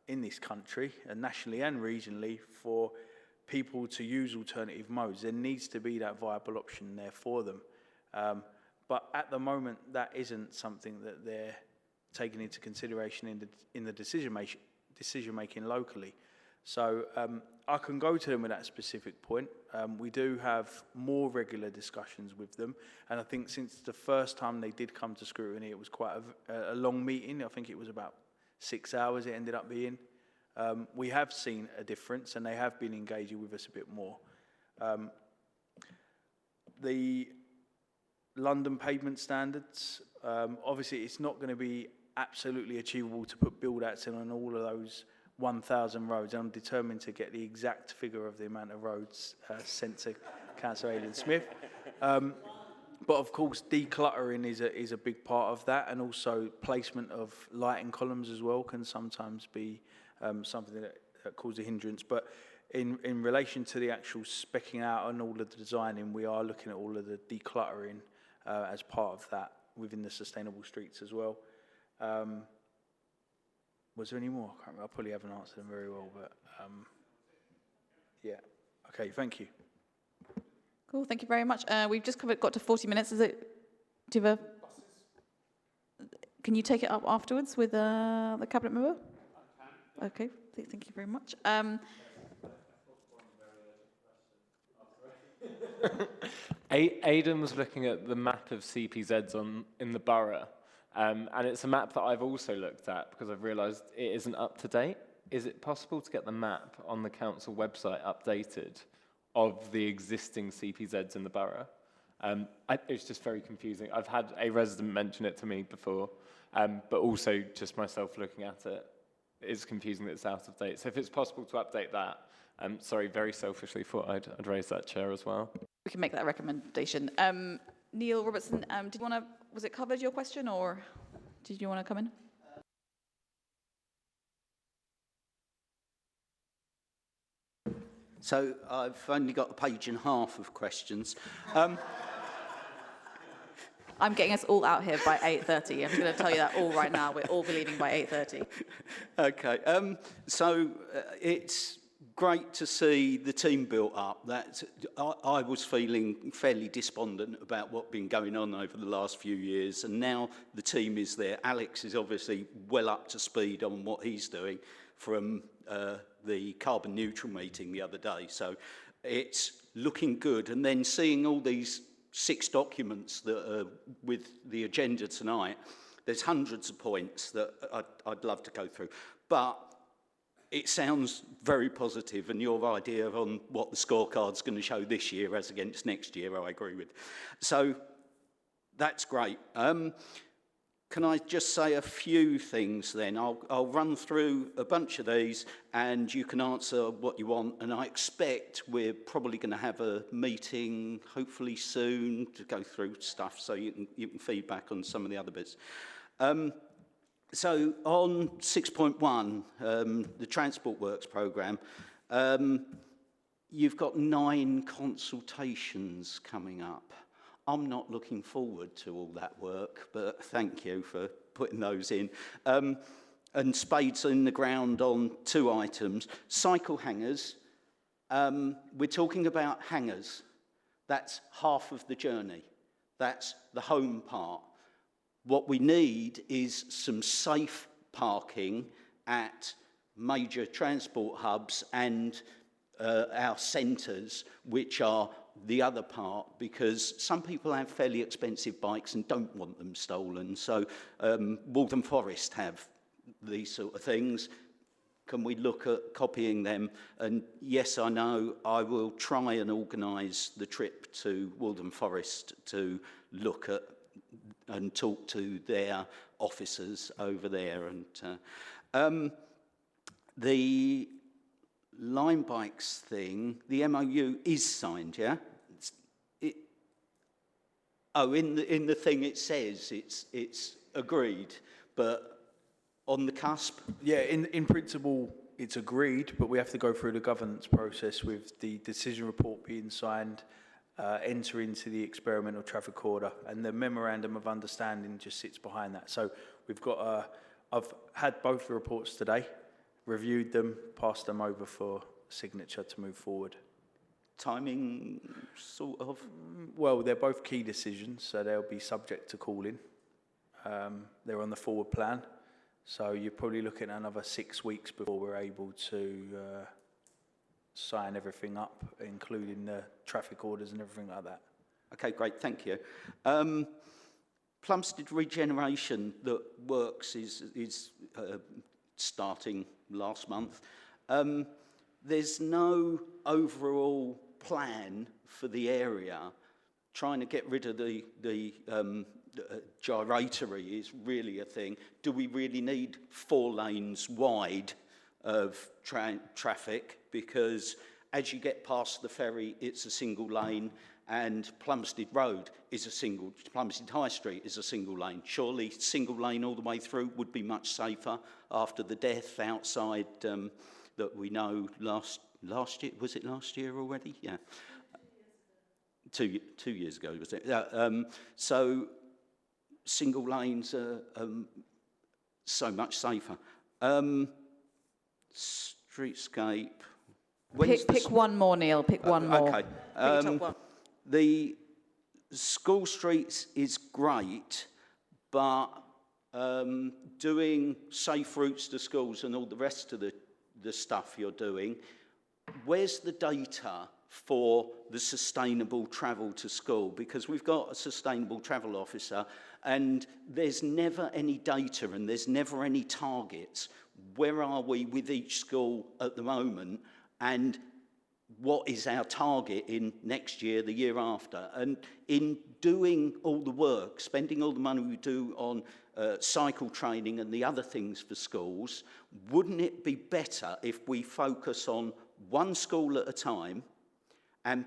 in this country, and nationally and regionally, for people to use alternative modes, there needs to be that viable option there for them. But at the moment, that isn't something that they're taking into consideration in the decision-making locally. So I can go to them with that specific point. We do have more regular discussions with them. And I think since the first time they did come to Scrutiny, it was quite a long meeting. I think it was about 6 hours it ended up being. We have seen a difference, and they have been engaging with us a bit more. The London pavement standards, obviously it's not going to be absolutely achievable to put build-outs in on all of those 1,000 roads. I'm determined to get the exact figure of the amount of roads sent to Councillor Aidan Smith. But of course, decluttering is a big part of that, and also placement of lighting columns as well can sometimes be something that causes a hindrance. But in relation to the actual specking out and all of the designing, we are looking at all of the decluttering as part of that within the sustainable streets as well. Was there any more? I can't remember. I probably haven't answered them very well, but yeah. Okay, thank you. Cool, thank you very much. We've just got to 40 minutes. Do you have can you take it up afterwards with the cabinet member? I can. Okay, thank you very much. Aidan was looking at the map of CPZs in the borough, and it's a map that I've also looked at because I've realised it isn't up to date. Is it possible to get the map on the council website updated of the existing CPZs in the borough? It's just very confusing. I've had a resident mention it to me before, but also just myself looking at it, it's confusing that it's out of date. So if it's possible to update that, sorry, very selfishly thought I'd raise that, Chair, as well. We can make that recommendation. Neil Robertson, did you want to, was it covered, your question, or did you want to come in? So I've only got a page and a half of questions. I'm getting us all out here by 8:30. I'm just going to tell you that all right now. We're all leaving by 8:30. Okay. It's great to see the team built up. I was feeling fairly despondent about what's been going on over the last few years, and now the team is there. Alex is obviously well up to speed on what he's doing from the carbon neutral meeting the other day. So it's looking good. And then seeing all these 6 documents that are with the agenda tonight, there's hundreds of points that I'd love to go through. But it sounds very positive, and your idea on what the scorecard's going to show this year as against next year, I agree with. So that's great. Can I just say a few things then? I'll run through a bunch of these and you can answer what you want. And I expect we're probably going to have a meeting hopefully soon to go through stuff so you can feedback on some of the other bits. So on 6.1, the Transport Works programme, you've got 9 consultations coming up. I'm not looking forward to all that work, but thank you for putting those in. And spades in the ground on 2 items. Cycle hangers, we're talking about hangers. That's half of the journey. That's the home part. What we need is some safe parking at major transport hubs and our centres, which are the other part, because some people have fairly expensive bikes and don't want them stolen. So Waltham Forest have these sort of things. Can we look at copying them? And yes, I know I will try and organise the trip to Waltham Forest to look at and talk to their officers over there. And the Lime bikes thing, the MOU is signed, yeah? In the thing it says it's agreed, but on the cusp? Yeah, in principle it's agreed, but we have to go through the governance process with the decision report being signed, enter into the experimental traffic order, and the memorandum of understanding just sits behind that. So we've got, I've had both the reports today, reviewed them, passed them over for signature to move forward. Timing, sort of? Well, they're both key decisions, so they'll be subject to calling. They're on the forward plan, so you're probably looking at another 6 weeks before we're able to sign everything up, including the traffic orders and everything like that. Okay, great, thank you. Plumstead regeneration that works is starting last month. There's no overall plan for the area. Trying to get rid of the gyratory is really a thing. Do we really need 4 lanes wide of traffic? Because as you get past the ferry, it's a single lane, and Plumstead Road is Plumstead High Street is a single lane. Surely single lane all the way through would be much safer after the death outside that we know last year. Was it last year already? Yeah. 2 years ago, was it? So single lanes are so much safer. Streetscape, Pick one more, Neil. Pick one more. Okay. Pick your top one. The school streets is great, but doing safe routes to schools and all the rest of the stuff you're doing, where's the data for the sustainable travel to school? Because we've got a sustainable travel officer and there's never any data and there's never any targets. Where are we with each school at the moment? And what is our target in next year, the year after? And in doing all the work, spending all the money we do on cycle training and the other things for schools, wouldn't it be better if we focus on one school at a time and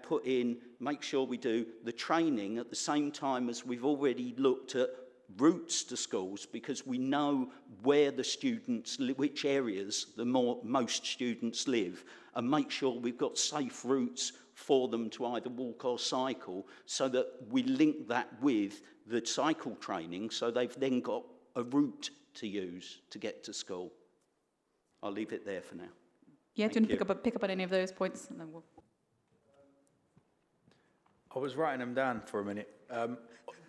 make sure we do the training at the same time as we've already looked at routes to schools, because we know where the students, which areas most students live, and make sure we've got safe routes for them to either walk or cycle, so that we link that with the cycle training, so they've then got a route to use to get to school. I'll leave it there for now. Yeah, do you want to pick up on any of those points? And then we'll... I was writing them down for a minute.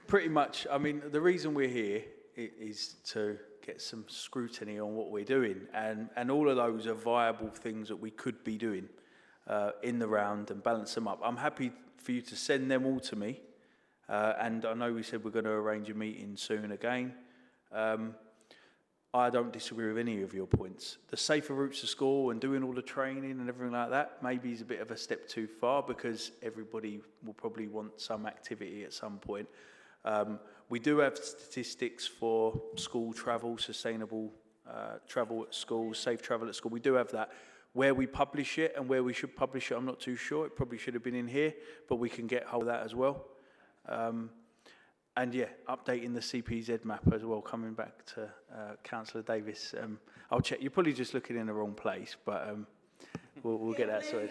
Pretty much, I mean, the reason we're here is to get some scrutiny on what we're doing, and all of those are viable things that we could be doing in the round and balance them up. I'm happy for you to send them all to me, and I know we said we're going to arrange a meeting soon again. I don't disagree with any of your points. The safer routes to school and doing all the training and everything like that maybe is a bit of a step too far, because everybody will probably want some activity at some point. We do have statistics for school travel, sustainable travel at school, safe travel at school. We do have that. Where we publish it and where we should publish it, I'm not too sure. It probably should have been in here, but we can get hold of that as well. And yeah, updating the CPZ map as well, coming back to Councillor Davis. I'll check. You're probably just looking in the wrong place, but we'll get that sorted.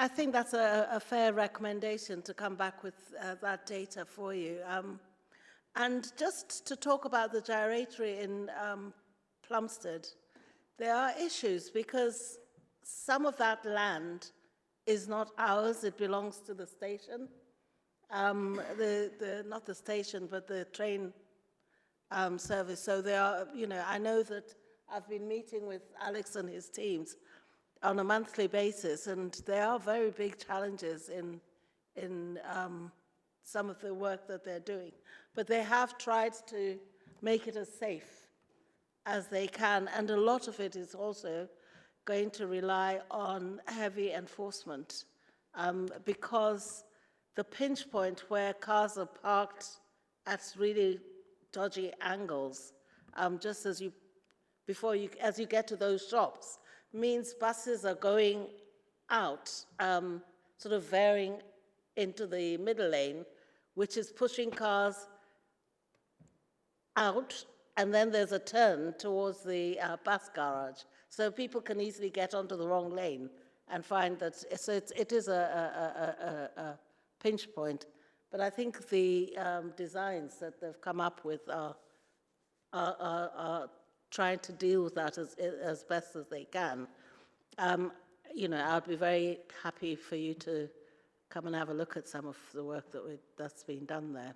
I think that's a fair recommendation to come back with that data for you. And just to talk about the gyratory in Plumstead, there are issues because some of that land is not ours, it belongs to the station. Not the station, but the train service. So there are, I know that I've been meeting with Alex and his teams on a monthly basis, and there are very big challenges in some of the work that they're doing. But they have tried to make it as safe as they can, and a lot of it is also going to rely on heavy enforcement because the pinch point where cars are parked at really dodgy angles, just as you get to those shops, means buses are going out, sort of veering into the middle lane, which is pushing cars out, and then there's a turn towards the bus garage. So people can easily get onto the wrong lane and find that, so it is a pinch point. But I think the designs that they've come up with are trying to deal with that as best as they can. I'd be very happy for you to come and have a look at some of the work that's been done there.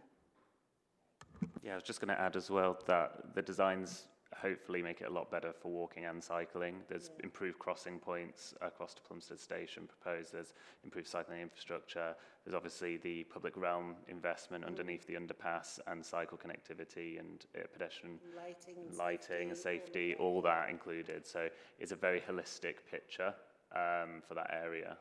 Yeah, I was just going to add as well that the designs hopefully make it a lot better for walking and cycling. There's improved crossing points across to Plumstead Station proposed. There's improved cycling infrastructure. There's obviously the public realm investment underneath the underpass and cycle connectivity and pedestrian lighting and safety, all that included. So it's a very holistic picture for that area.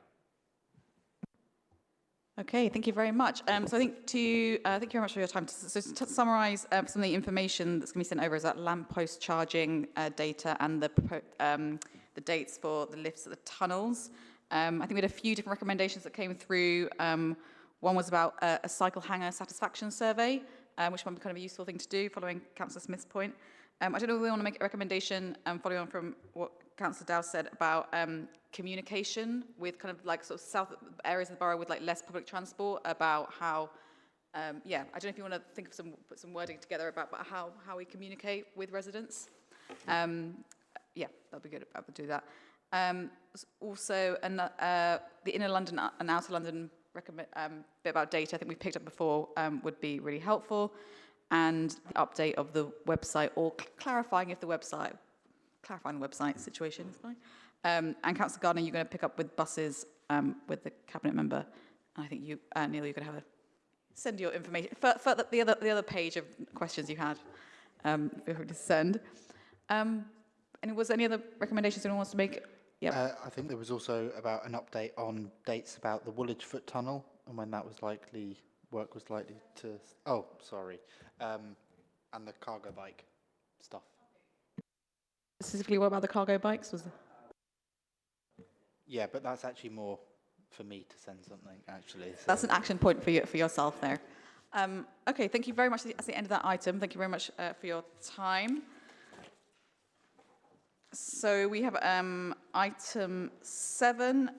Okay, thank you very much. So I think thank you very much for your time. So to summarise some of the information that's going to be sent over is that lamppost charging data and the dates for the lifts at the tunnels. I think we had a few different recommendations that came through. One was about a cycle hanger satisfaction survey, which might be kind of a useful thing to do, following Councillor Smith's point. I don't know if we want to make a recommendation following on from what Councillor Dow said about communication with kind of like sort of south areas of the borough with like less public transport, about how, I don't know if you want to put some wording together about how we communicate with residents. That'd be good. I would do that. Also, the inner London and outer London bit about data, I think we've picked up before, would be really helpful. And the update of the website, or clarifying the website situation is fine. And Councillor Gardner, you're going to pick up with buses with the cabinet member. And I think you, Neil, you're going to send your information for the other page of questions you had. Feel free to send. And was there any other recommendations anyone wants to make? Yep. I think there was also about an update on dates about the Woolwich Foot Tunnel and when that was work was likely to. Oh, sorry, and the cargo bike stuff. Specifically, what about the cargo bikes? Yeah, but that's actually more for me to send something, actually. So. That's an action point for yourself there. Okay, thank you very much. That's the end of that item. Thank you very much for your time. So we have item 7,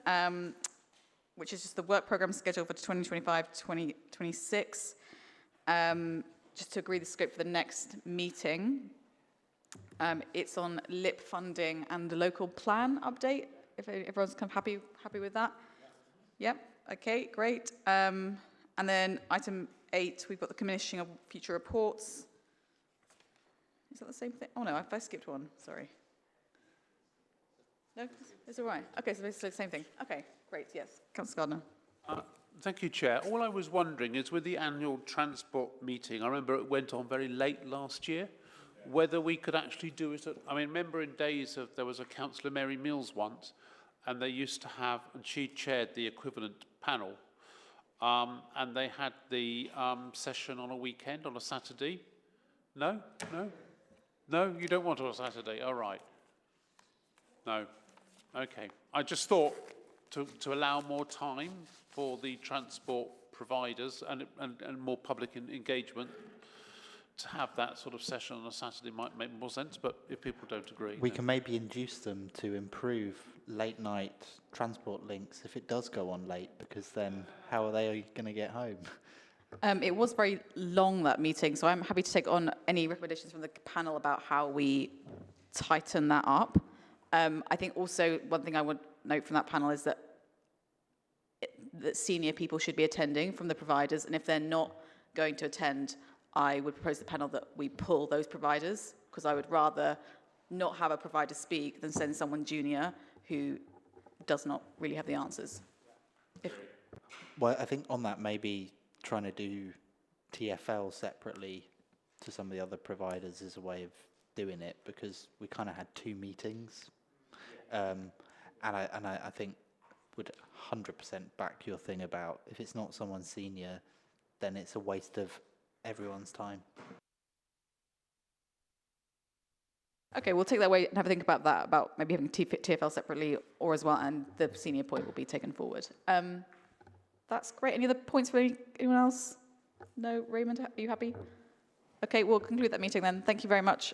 which is just the work programme schedule for 2025-2026. Just to agree the scope for the next meeting. It's on LIP funding and the local plan update, if everyone's kind of happy with that. Yep, okay, great. And then item 8, we've got the commissioning of future reports. Is that the same thing? Oh no, I skipped one, sorry. No, it's all right. Okay, so basically the same thing. Okay, great, yes. Councillor Gardner. Thank you, Chair. All I was wondering is with the annual transport meeting, I remember it went on very late last year, whether we could actually do it at, I mean, remember in days of, there was a Councillor Mary Mills once, and they used to have, and she chaired the equivalent panel, and they had the session on a weekend, on a Saturday. No? No? No, you don't want it on a Saturday? All right. No. Okay. I just thought to allow more time for the transport providers and more public engagement, to have that sort of session on a Saturday might make more sense, but if people don't agree... We can maybe induce them to improve late night transport links if it does go on late, because then how are they going to get home? It was very long, that meeting, so I'm happy to take on any recommendations from the panel about how we tighten that up. I think also one thing I would note from that panel is that senior people should be attending from the providers, and if they're not going to attend, I would propose to the panel that we pull those providers, because I would rather not have a provider speak than send someone junior who does not really have the answers. Well, I think on that, maybe trying to do TfL separately to some of the other providers is a way of doing it, because we kind of had 2 meetings. And I think would 100% back your thing about if it's not someone senior, then it's a waste of everyone's time. Okay, we'll take that away and have a think about that, about maybe having TfL separately or as well, and the senior point will be taken forward. That's great. Any other points for anyone else? No? Raymond, are you happy? Okay, we'll conclude that meeting then. Thank you very much.